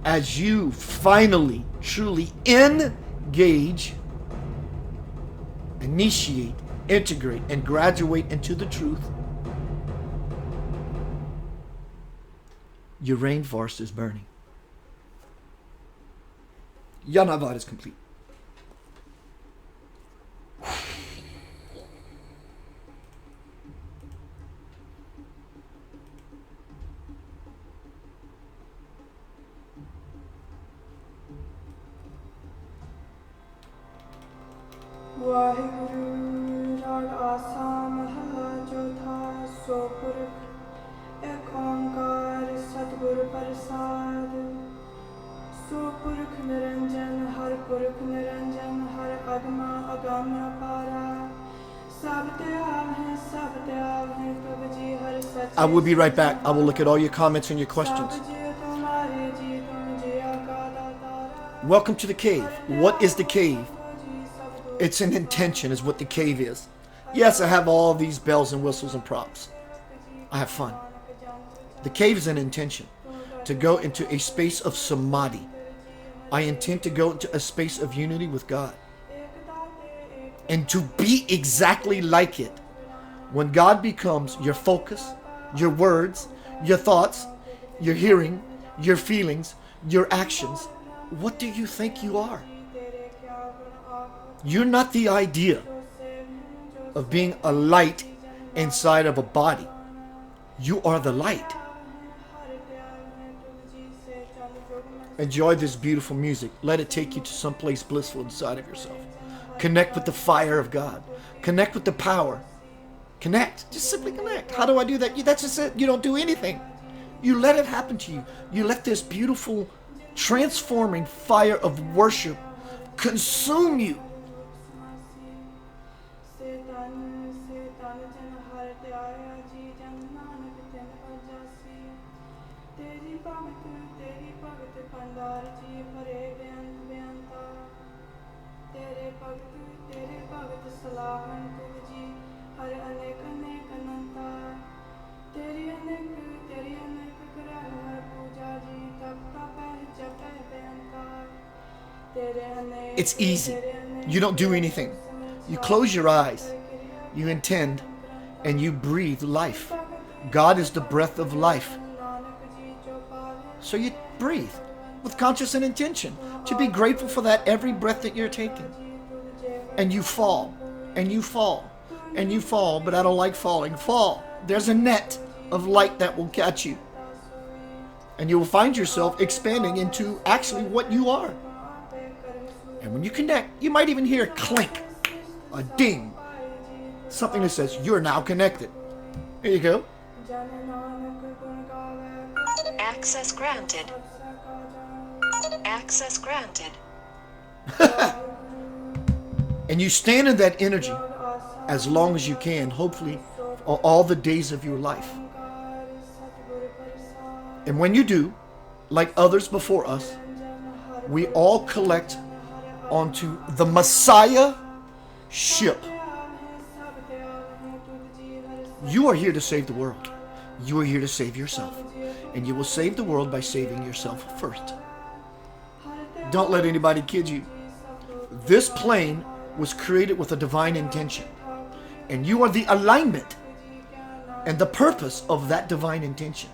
As you finally, truly engage, initiate, integrate, and graduate into the truth, your rainforest is burning. Yanavad is complete. Waheguru ਰਾਗ ਆਸਾ ਮਹਲਾ ਚੌਥਾ ਸੋ ਪੁਰਖ ਏਕ ਓੰਕਾਰ ਸਤਿਗੁਰ ਪ੍ਰਸਾਦ ਸੋ ਪੁਰਖ ਨਿਰੰਜਨ ਹਰ ਪੁਰਖ ਨਿਰੰਜਨ ਹਰ ਅਗਮਾ ਅਗਮ ਅਪਾਰਾ ਸਭ ਤੇ ਆਵਹਿ ਤੁਧ ਜੀ ਹਰ ਸੱਚ I will be right back. I will look at all your comments and your questions. Welcome to the cave. What is the cave? It's an intention is what the cave is. Yes, I have all these bells and whistles and props. I have fun. The cave is an intention to go into a space of samadhi. I intend to go into a space of unity with God. And to be exactly like it. When God becomes your focus, your words, your thoughts, your hearing, your feelings, your actions, what do you think you are? You're not the idea of being a light inside of a body. You are the light. Enjoy this beautiful music. Let it take you to some place blissful inside of yourself. Connect with the fire of God. Connect with the power. Connect. Just simply connect. How do I do that? That's just it. You don't do anything. You let it happen to you. You let this beautiful, transforming fire of worship consume you. तेरे It's easy. You don't do anything. You close your eyes, you intend, and you breathe life. God is the breath of life. So you breathe with conscious and intention to be grateful for that every breath that you're taking. And you fall, and you fall, and you fall, but I don't like falling. Fall. There's a net of light that will catch you. And you will find yourself expanding into actually what you are. And when you connect, you might even hear a clink, a ding, something that says you're now connected. Here you go. Access granted. Access granted. And you stand in that energy as long as you can, hopefully all the days of your life. And when you do, like others before us, we all collect onto the Messiah ship. You are here to save the world. You are here to save yourself. And you will save the world by saving yourself first. Don't let anybody kid you. This plane was created with a divine intention. And you are the alignment and the purpose of that divine intention.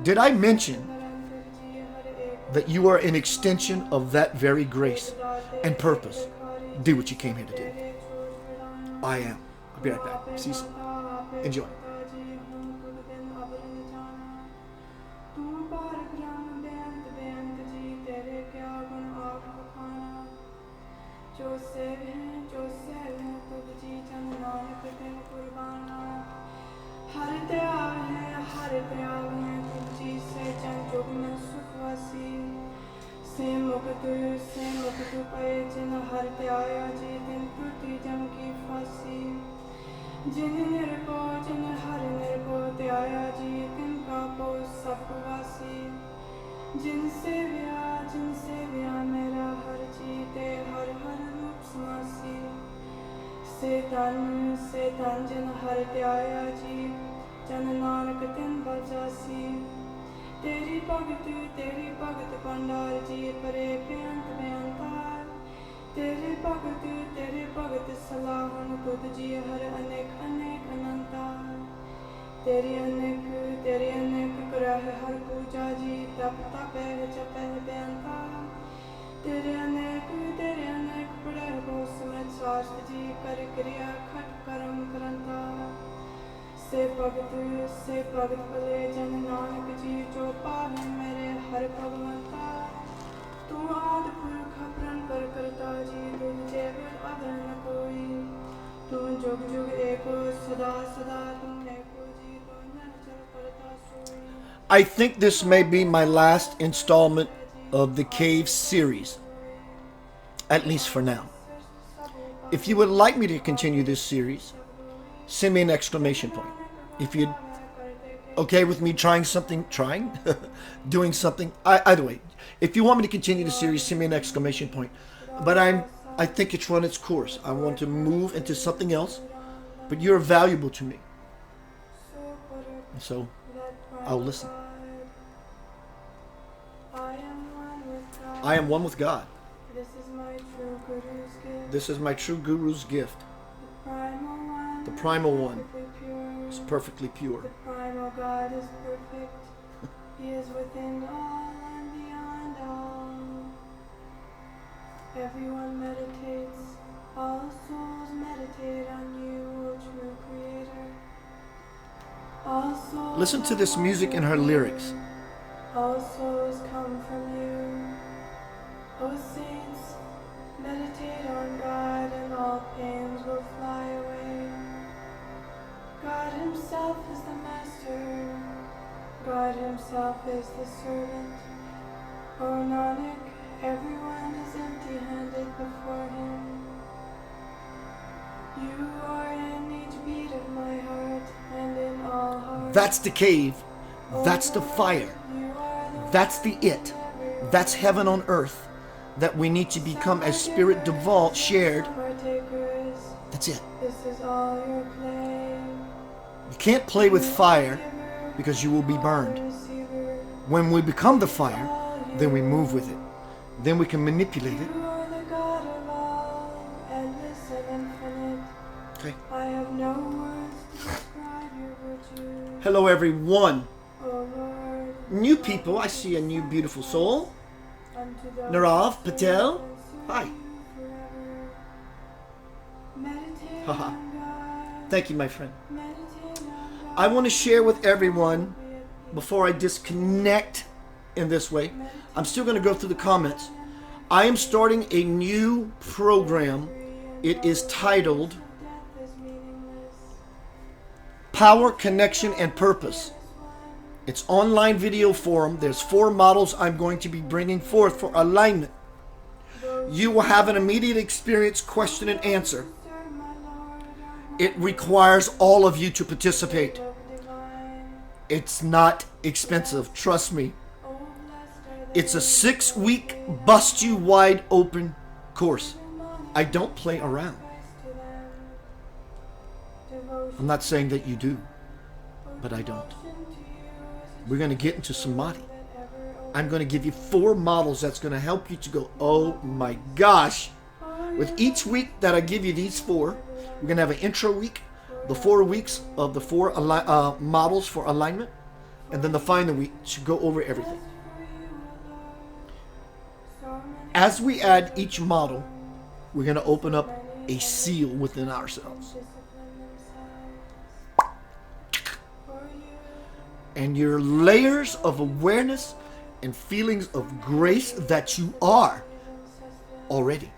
Did I mention that you are an extension of that very grace and purpose? Do what you came here to do. I am. I'll be right back. See you soon. Enjoy. तेरी भगत पंडाल जी परे बेअंत बेअंतार तेरे भगत सलाहन तुद जी हर अनेक अनेक अनंतार तेरी अनेक ग्रह हर पूजा जी तप तपह जपह बेअंतार तेरे अनेक पढ़ह गो समझ शास्त्र जी कर क्रिया खट कर्म करंतार से भगत भले जन नानक जी जो पावे मेरे हर भगवंता तू आदि पुरख प्रण पर करता जी तुझ जेवर अवर न कोई तू जुग जुग एको सदा सदा तू एको जी तू न चल करता सोई. I think this may be my last installment of the Cave series, at least for now. If you would like me to continue this series, send me an exclamation point. If you're okay with me doing something, either way. If you want me to continue the series, send me an exclamation point. But I think it's run its course. I want to move into something else, but you're valuable to me. And so I'll listen. I am one with God. This is my true Guru's gift. The primal one is perfectly pure. The primal God is perfect. He is within all and beyond all. Everyone meditates. All souls meditate on you, O true Creator. All souls Listen to this music and her lyrics. all souls come from you. O saints, meditate on God and all pains will fly away. God himself is the master. God himself is the servant. O Nanak, everyone is empty-handed before him. You are in each beat of my heart and in all hearts. That's the cave. That's the fire. That's the it. That's heaven on earth that we need to become as spirit divulged, shared. That's it. This is all your play. You can't play with fire because you will be burned. When we become the fire, then we move with it. Then we can manipulate it. You are the God of all, endless and infinite. Okay. I have no words to describe your virtue. Hello, everyone. O Lord, New people. I see a new beautiful soul. unto those Narav who Patel. serve and serve Hi. you forever. Meditate Haha. on God. Thank you, my friend. Meditate on God. I want to share with everyone before I disconnect in this way. I'm still going to go through the comments. I am starting a new program. It is titled Death is meaningless. Power, Connection, and Purpose. It's online video forum. There's 4 models I'm going to be bringing forth for alignment. You will have an immediate experience, question, and answer. Serve my Lord, our It requires all of you to participate. hope divine. It's not expensive, trust me. Oh, blessed are they It's a 6-week, bust you wide open course. I don't play around. Christ to them. Devotion I'm not saying that you do, but I don't. to you is a We're going to get into samadhi. that ever I'm going to give you 4 models that's going to help you to go, oh my gosh. With each week that I give you these 4, we're going to have an intro week, the 4 weeks of the 4 models for alignment, and then the final week to go over everything. for you, O Lord. So many As we add each model, we're going to open up a seal within ourselves. discipline themselves. For you, And your layers of awareness and feelings of grace that you are already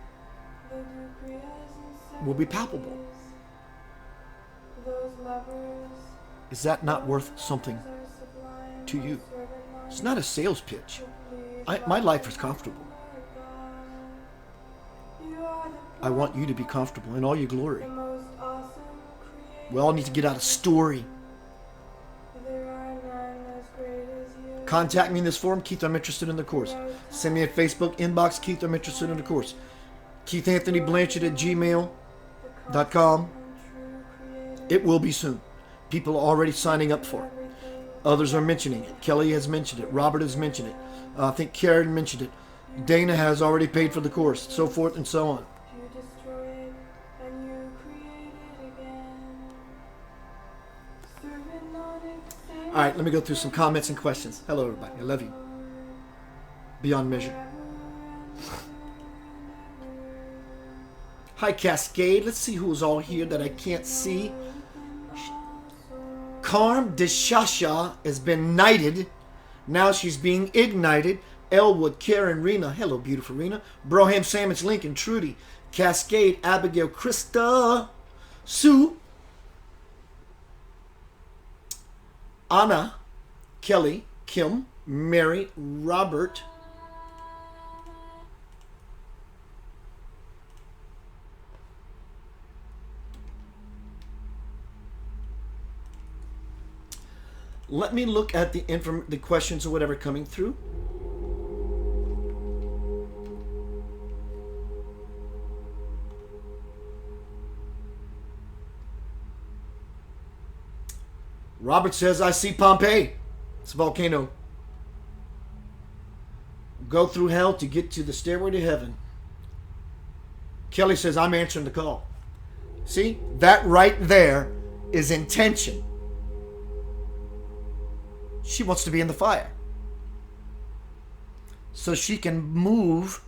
the Lucreas and will be palpable. those lovers Is that not worth something are sublime, to you? servant It's not a sales pitch. please, My life is comfortable. Lord God. You are I want you to be comfortable in all your glory. the most awesome creator. We all need to get out of story. There are none as great as you. Contact me in this forum, Keith, I'm interested in the course. Send me a Facebook inbox, Keith, I'm interested in the course. Keith Anthony Blanchard at gmail.com. And true creator. It will be soon. People are already signing up for it. Everything. Others are mentioning it. Kelly has mentioned it. Robert has mentioned it. I think Karen mentioned it. Dana has already paid for the course, so forth and so on. You destroy it and you create it again. Serve it not except All right, let me go through some comments and questions. Hello, everybody. I love you. Beyond measure. Hi, Cascade. Let's see who's all here that I can't see. Carm Deshasha has been knighted. Now she's being ignited. Elwood, Karen, Rena. Hello, beautiful Rena. Broham, Sandwich, Lincoln, Trudy, Cascade, Abigail, Krista, Sue, Anna, Kelly, Kim, Mary, Robert, let me look at the questions or whatever coming through. Robert says, I see Pompeii. It's a volcano. Go through hell to get to the stairway to heaven. Kelly says, I'm answering the call. See, that right there is intention. She wants to be in the fire. So she can move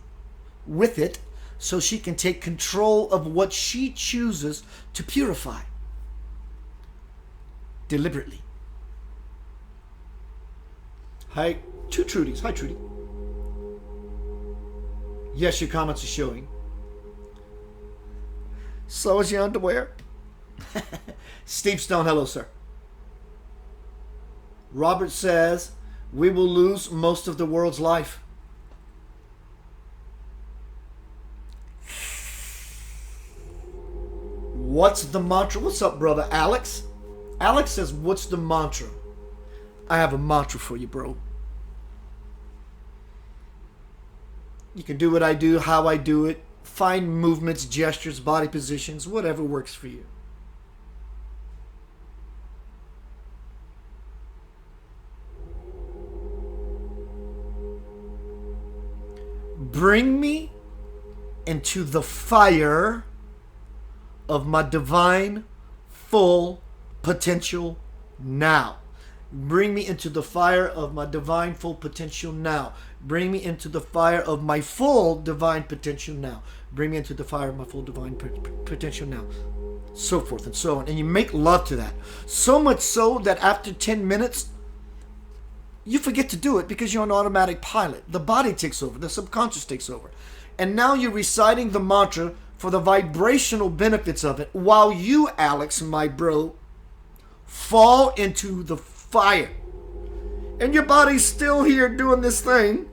with it, so she can take control of what she chooses to purify. Deliberately. Hi, 2 Trudys. Hi, Trudy. Yes, your comments are showing. So is your underwear. Steve Stone, hello, sir. Robert says, we will lose most of the world's life. What's the mantra? What's up, brother Alex? Alex says, what's the mantra? I have a mantra for you, bro. You can do what I do, how I do it. Find movements, gestures, body positions, whatever works for you. Bring me into the fire of my divine full potential now. Bring me into the fire of my divine full potential now. Bring me into the fire of my full divine potential now. Bring me into the fire of my full divine potential now. So forth and so on. And you make love to that. So much so that after 10 minutes, you forget to do it because you're on automatic pilot. The body takes over. The subconscious takes over. And now you're reciting the mantra for the vibrational benefits of it while you, Alex, my bro, fall into the fire. And your body's still here doing this thing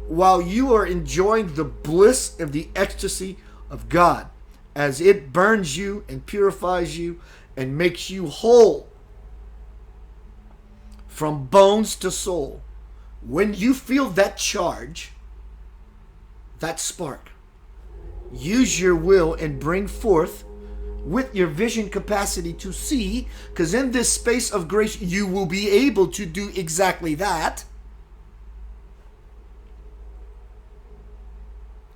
while you are enjoying the bliss and the ecstasy of God as it burns you and purifies you and makes you whole from bones to soul. When you feel that charge, that spark, use your will and bring forth with your vision capacity to see, because in this space of grace you will be able to do exactly that.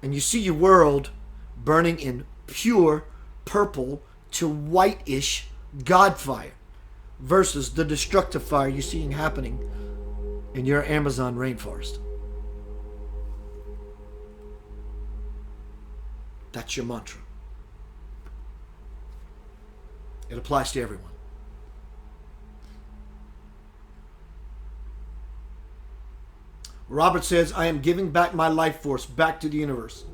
And you see your world burning in pure purple to whitish God fire versus the destructive fire you're seeing happening in your Amazon rainforest. That's your mantra. It applies to everyone. Robert says, I am giving back my life force back to the universe.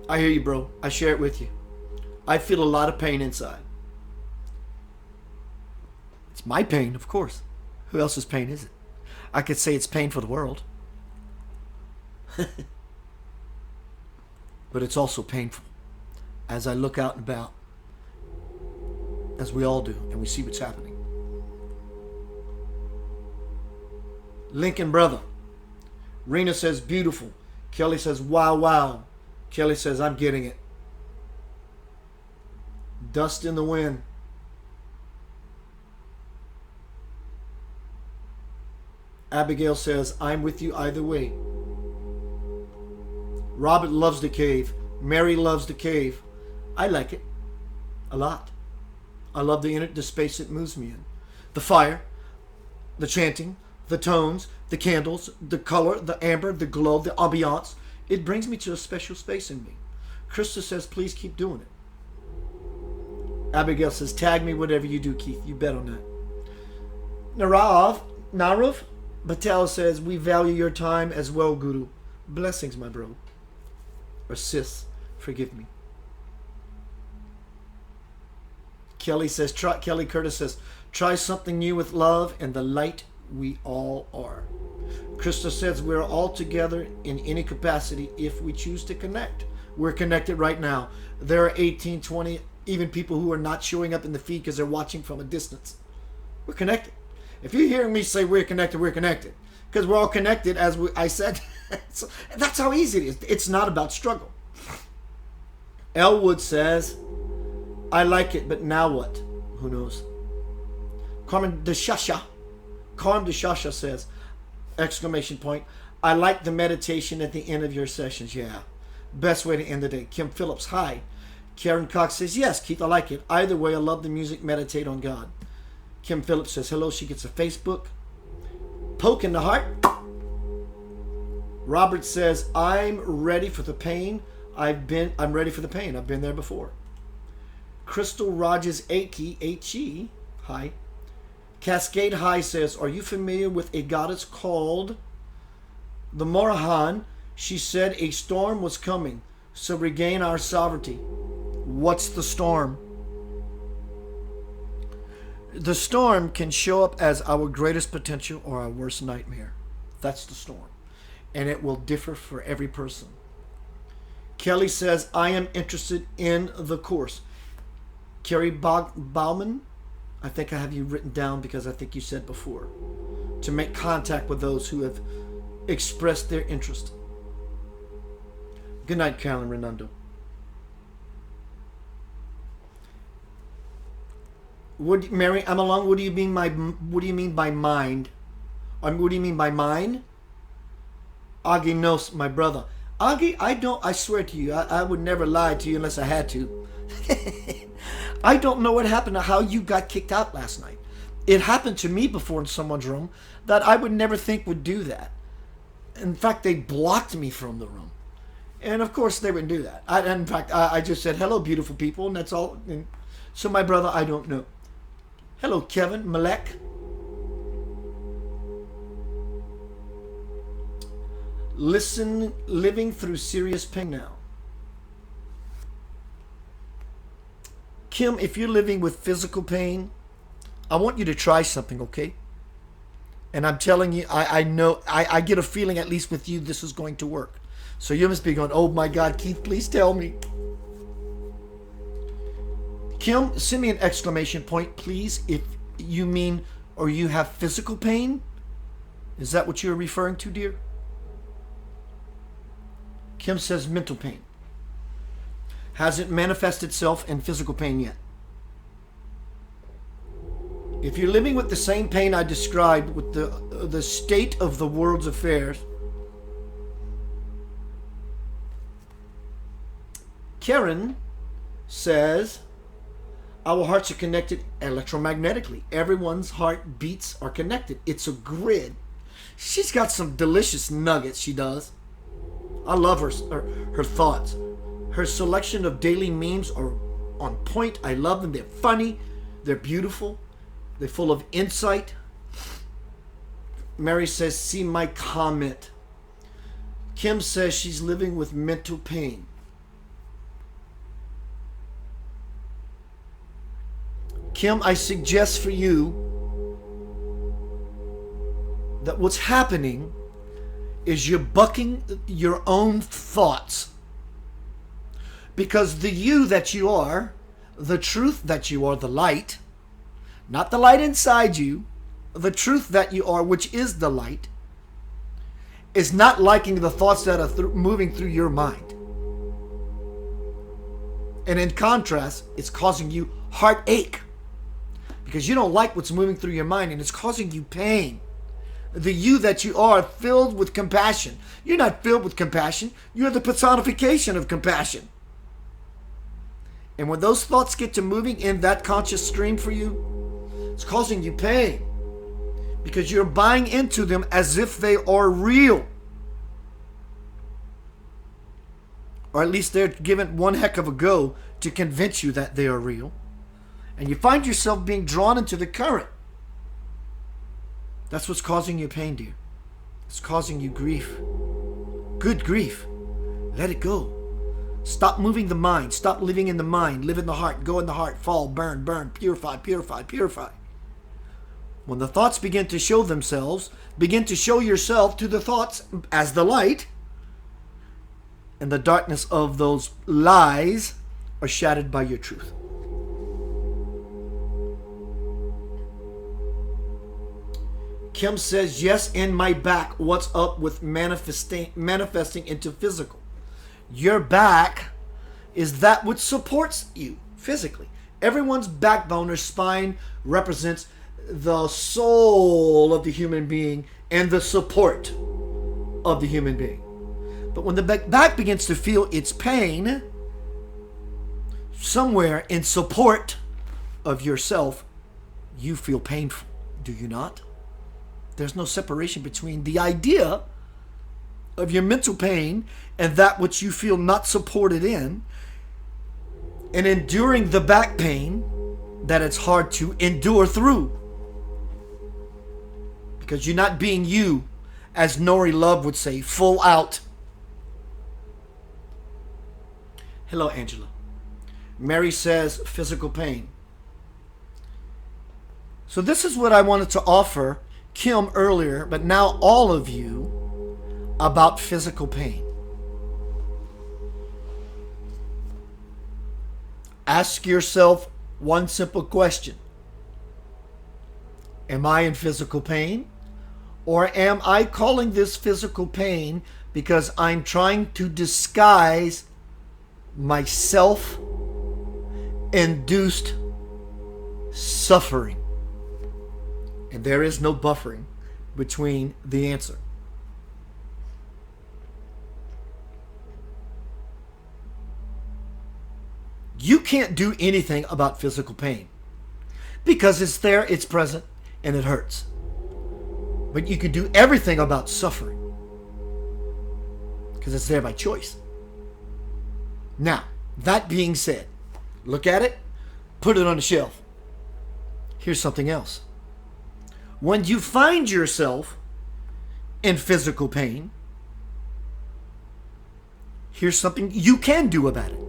I hear you, bro. I share it with you. I feel a lot of pain inside. It's my pain, of course. Who else's pain is it? I could say it's pain for the world. But it's also painful as I look out and about, as we all do, and we see what's happening. Lincoln brother. Rena says, beautiful. Kelly says, wow, wow. Kelly says, I'm getting it. Dust in the wind. Abigail says, I'm with you either way. Robert loves the cave. Mary loves the cave. I like it a lot. I love the space it moves me in. The fire, the chanting, the tones, the candles, the color, the amber, the glow, the ambiance. It brings me to a special space in me. Krista says, please keep doing it. Abigail says, tag me whatever you do, Keith. You bet on that. Narav Patel says, we value your time as well, Guru. Blessings, my bro. Or sis, forgive me. Kelly Curtis says, try something new with love and the light we all are. Krista says, we're all together in any capacity if we choose to connect. We're connected right now. There are 18, 20, even people who are not showing up in the feed because they're watching from a distance. We're connected. If you're hearing me say we're connected, we're connected. Because we're all connected, as I said. That's how easy it is. It's not about struggle. Elwood says, I like it, but now what? Who knows? Carmen Deshasha says, exclamation point, I like the meditation at the end of your sessions. Yeah. Best way to end the day. Kim Phillips, hi. Karen Cox says, yes, Keith, I like it. Either way, I love the music. Meditate on God. Kim Phillips says, hello. She gets a Facebook poke in the heart. Robert says, I'm ready for the pain. I'm ready for the pain. I've been there before. Crystal Rogers H-E, hi. Cascade High says, are you familiar with a goddess called the Morahan? She said a storm was coming, so regain our sovereignty. What's the storm? The storm can show up as our greatest potential or our worst nightmare. That's the storm. And it will differ for every person. Kelly says, I am interested in the course. Carrie Bauman, I think I have you written down because I think you said before, to make contact with those who have expressed their interest. Good night, Carolyn Renando. Mary, I'm along. What do you mean by mind? What do you mean by mine? Augie knows, my brother. Augie, I swear to you, I would never lie to you unless I had to. I don't know what happened to how you got kicked out last night. It happened to me before in someone's room that I would never think would do that. In fact, they blocked me from the room. And of course, they wouldn't do that. In fact, I just said, hello, beautiful people, and that's all. And so, my brother, I don't know. Hello, Kevin, Malek. Listen, living through serious pain now. Kim, if you're living with physical pain, I want you to try something, okay? And I'm telling you, I know, I get a feeling, at least with you, this is going to work. So you must be going, oh my God, Keith, please tell me. Kim, send me an exclamation point, please, if you mean, or you have physical pain. Is that what you're referring to, dear? Kim says mental pain. Hasn't manifested itself in physical pain yet. If you're living with the same pain I described with the state of the world's affairs, Karen says, our hearts are connected electromagnetically. Everyone's heartbeats are connected. It's a grid. She's got some delicious nuggets, she does. I love her thoughts. Her selection of daily memes are on point. I love them. They're funny. They're beautiful. They're full of insight. Mary says, see my comment. Kim says she's living with mental pain. Kim, I suggest for you that what's happening is you're bucking your own thoughts. Because the you that you are, the truth that you are, the light, not the light inside you, the truth that you are, which is the light, is not liking the thoughts that are moving through your mind. And in contrast, it's causing you heartache because you don't like what's moving through your mind, and it's causing you pain. The you that you are, filled with compassion. You're not filled with compassion. You're the personification of compassion. And when those thoughts get to moving in that conscious stream for you, it's causing you pain because you're buying into them as if they are real. Or at least they're given one heck of a go to convince you that they are real. And you find yourself being drawn into the current. That's what's causing you pain, dear. It's causing you grief. Good grief. Let it go. Stop moving the mind. Stop living in the mind. Live in the heart. Go in the heart. Fall, burn, burn, purify, purify, purify. When the thoughts begin to show themselves, begin to show yourself to the thoughts as the light, and the darkness of those lies are shattered by your truth. Kim says, yes, in my back. What's up with manifesting into physical? Your back is that which supports you physically. Everyone's backbone or spine represents the soul of the human being and the support of the human being. But when the back begins to feel its pain, somewhere in support of yourself, you feel painful. Do you not? There's no separation between the idea of your mental pain and that which you feel not supported in, and enduring the back pain that it's hard to endure through. Because you're not being you, as Nori Love would say, full out. Hello, Angela. Mary says physical pain. So this is what I wanted to offer Kim earlier, but now all of you, about physical pain. Ask yourself one simple question. Am I in physical pain? Or am I calling this physical pain because I'm trying to disguise my self-induced suffering? And there is no buffering between the answer. You can't do anything about physical pain because it's there, it's present, and it hurts. But you can do everything about suffering because it's there by choice. Now, that being said, look at it, put it on the shelf. Here's something else. When you find yourself in physical pain, here's something you can do about it.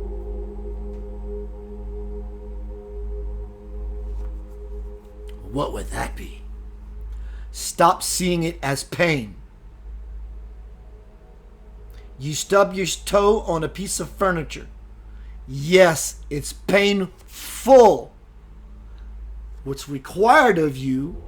What would that be? Stop seeing it as pain. You stub your toe on a piece of furniture. Yes, it's painful. What's required of you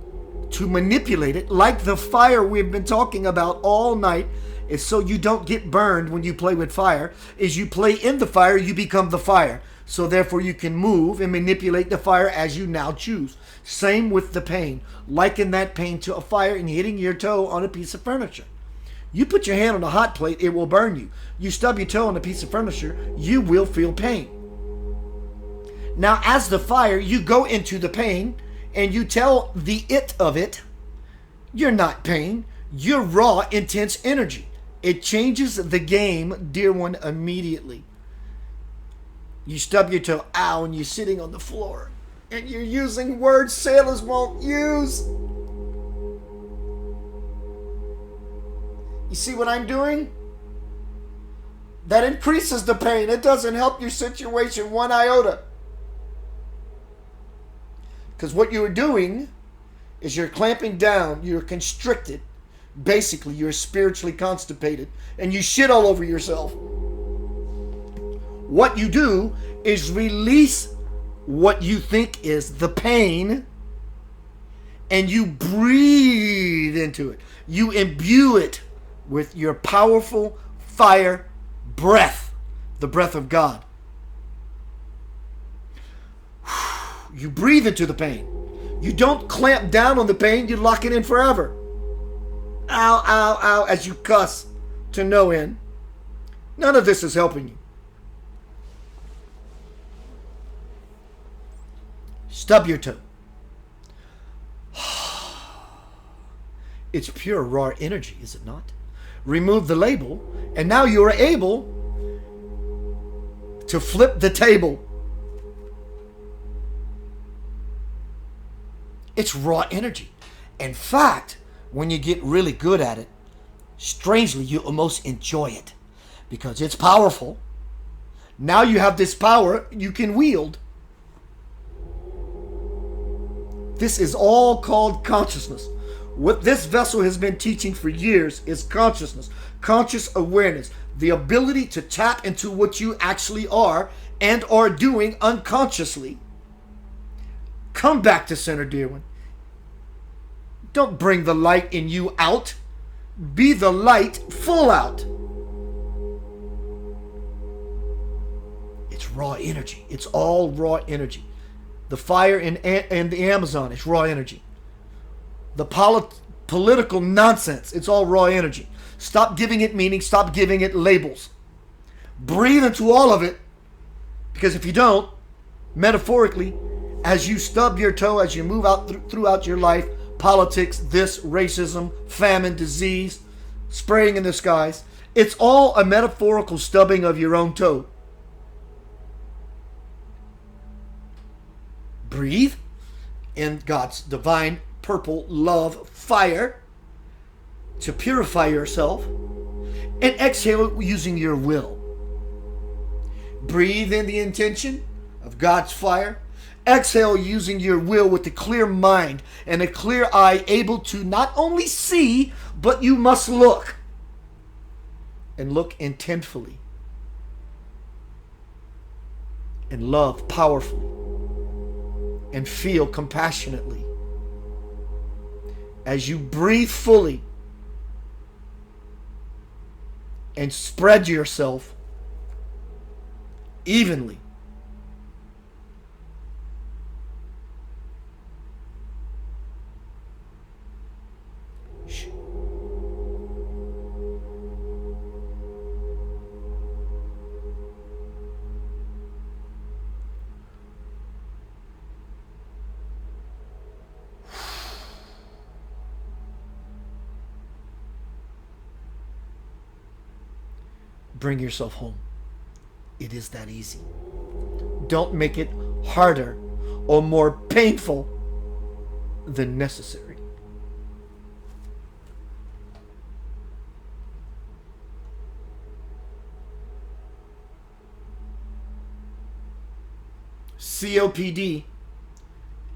to manipulate it, like the fire we've been talking about all night, is so you don't get burned when you play with fire, is you play in the fire, you become the fire. So therefore you can move and manipulate the fire as you now choose. Same with the pain. Liken that pain to a fire and hitting your toe on a piece of furniture. You put your hand on a hot plate, it will burn you. You stub your toe on a piece of furniture, you will feel pain. Now, as the fire, you go into the pain and you tell the it of it, you're not pain, you're raw, intense energy. It changes the game, dear one, immediately. You stub your toe, ow, and you're sitting on the floor and you're using words sailors won't use. You see what I'm doing? That increases the pain. It doesn't help your situation one iota. Because what you're doing is you're clamping down, you're constricted. Basically, you're spiritually constipated and you shit all over yourself. What you do is release what you think is the pain and you breathe into it. You imbue it with your powerful fire breath, the breath of God. You breathe into the pain. You don't clamp down on the pain, you lock it in forever. Ow, ow, ow, as you cuss to no end. None of this is helping you. Stub your toe. It's pure raw energy, is it not? Remove the label, and now you are able to flip the table. It's raw energy. In fact, when you get really good at it, strangely, you almost enjoy it because it's powerful. Now you have this power you can wield. This is all called consciousness. What this vessel has been teaching for years is consciousness, conscious awareness, the ability to tap into what you actually are and are doing unconsciously. Come back to center, dear one. Don't bring the light in you out. Be the light full out. It's raw energy. It's all raw energy. The fire in the Amazon, it's raw energy. The political nonsense, it's all raw energy. Stop giving it meaning. Stop giving it labels. Breathe into all of it, because if you don't, metaphorically, as you stub your toe, as you move out throughout your life, politics, this, racism, famine, disease, spraying in the skies, it's all a metaphorical stubbing of your own toe. Breathe in God's divine purple love fire to purify yourself, and exhale using your will. Breathe in the intention of God's fire. Exhale using your will with a clear mind and a clear eye, able to not only see, but you must look. And look intentfully. And love powerfully. And feel compassionately. As you breathe fully and spread yourself evenly. bring yourself home. It is that easy. Don't make it harder or more painful than necessary. COPD,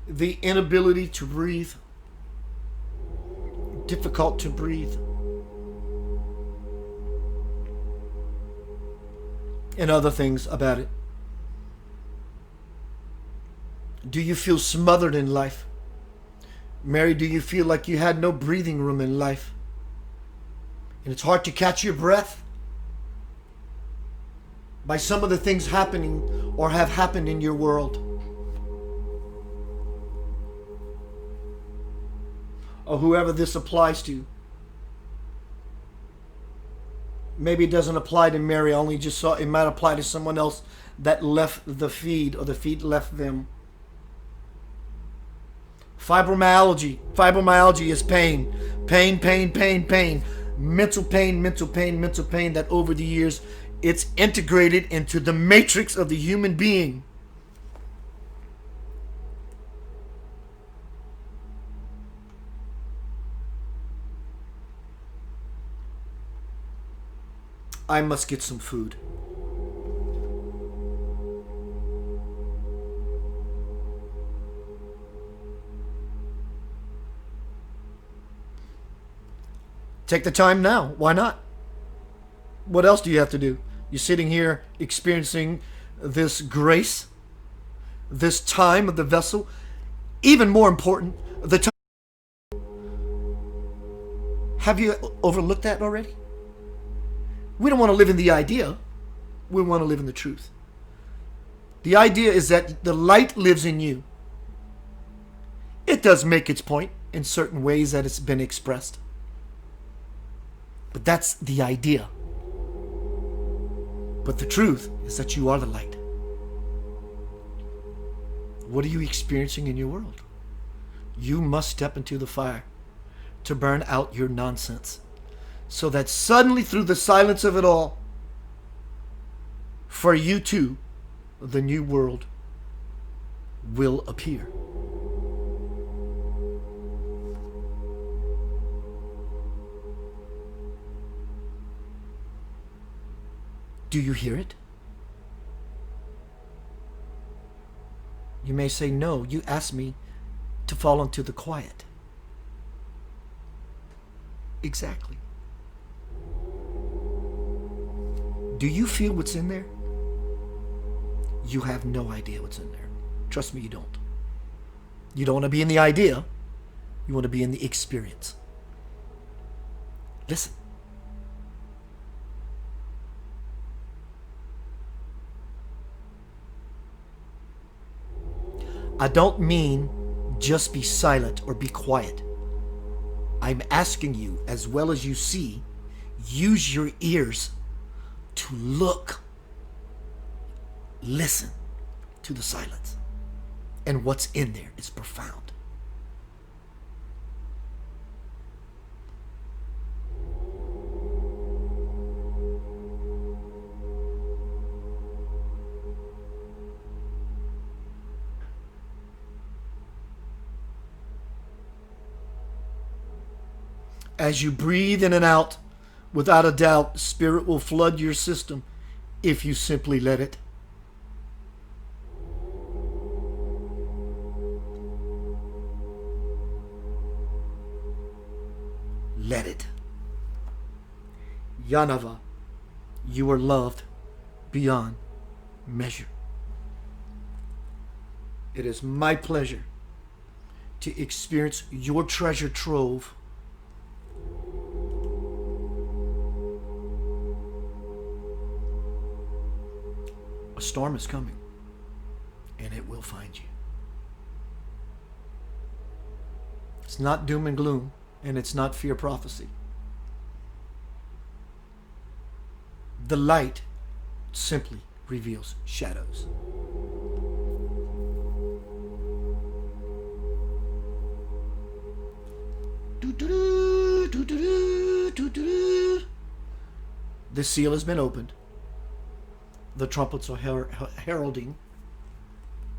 the inability to breathe, difficult to breathe, and other things about it. Do you feel smothered in life? Mary, do you feel like you had no breathing room in life? And it's hard to catch your breath by some of the things happening or have happened in your world? Or whoever this applies to. Maybe it doesn't apply to Mary, I only just saw it might apply to someone else that left the feed or the feed left them. Fibromyalgia. Fibromyalgia is pain. Pain, pain, pain, pain. Mental pain, mental pain, mental pain that over the years it's integrated into the matrix of the human being. I must get some food. Take the time now. Why not? What else do you have to do? You're sitting here experiencing this grace, this time of the vessel. Even more important, the time. Have you overlooked that already? We don't want to live in the idea. We want to live in the truth. The idea is that the light lives in you. It does make its point in certain ways that it's been expressed. But that's the idea. But the truth is that you are the light. What are you experiencing in your world? You must step into the fire to burn out your nonsense, so that suddenly through the silence of it all, for you too, the new world will appear. Do you hear it? You may say, no, you asked me to fall into the quiet. Exactly. Do you feel what's in there? You have no idea what's in there. Trust me, you don't. You don't want to be in the idea. You want to be in the experience. Listen. I don't mean just be silent or be quiet. I'm asking you, as well as you see, use your ears to look, listen to the silence. And what's in there is profound. As you breathe in and out, without a doubt, Spirit will flood your system if you simply let it. Let it. Yanava, you are loved beyond measure. It is my pleasure to experience your treasure trove. A storm is coming, and it will find you. It's not doom and gloom, and it's not fear prophecy. The light simply reveals shadows. The seal has been opened. The trumpets are heralding,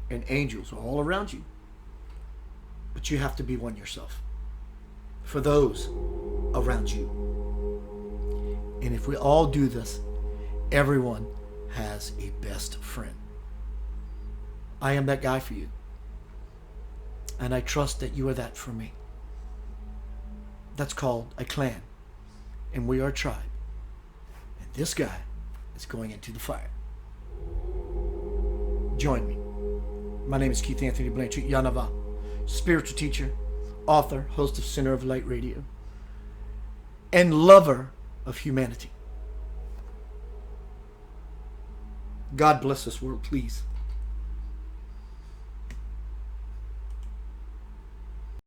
and angels are all around you. But you have to be one yourself for those around you. And if we all do this, everyone has a best friend. I am that guy for you. And I trust that you are that for me. That's called a clan. And we are a tribe. And this guy is going into the fire. Join me. My name is Keith Anthony Blanchard Yanava, spiritual teacher, author, host of Center of Light Radio, and lover of humanity. God bless this world, please.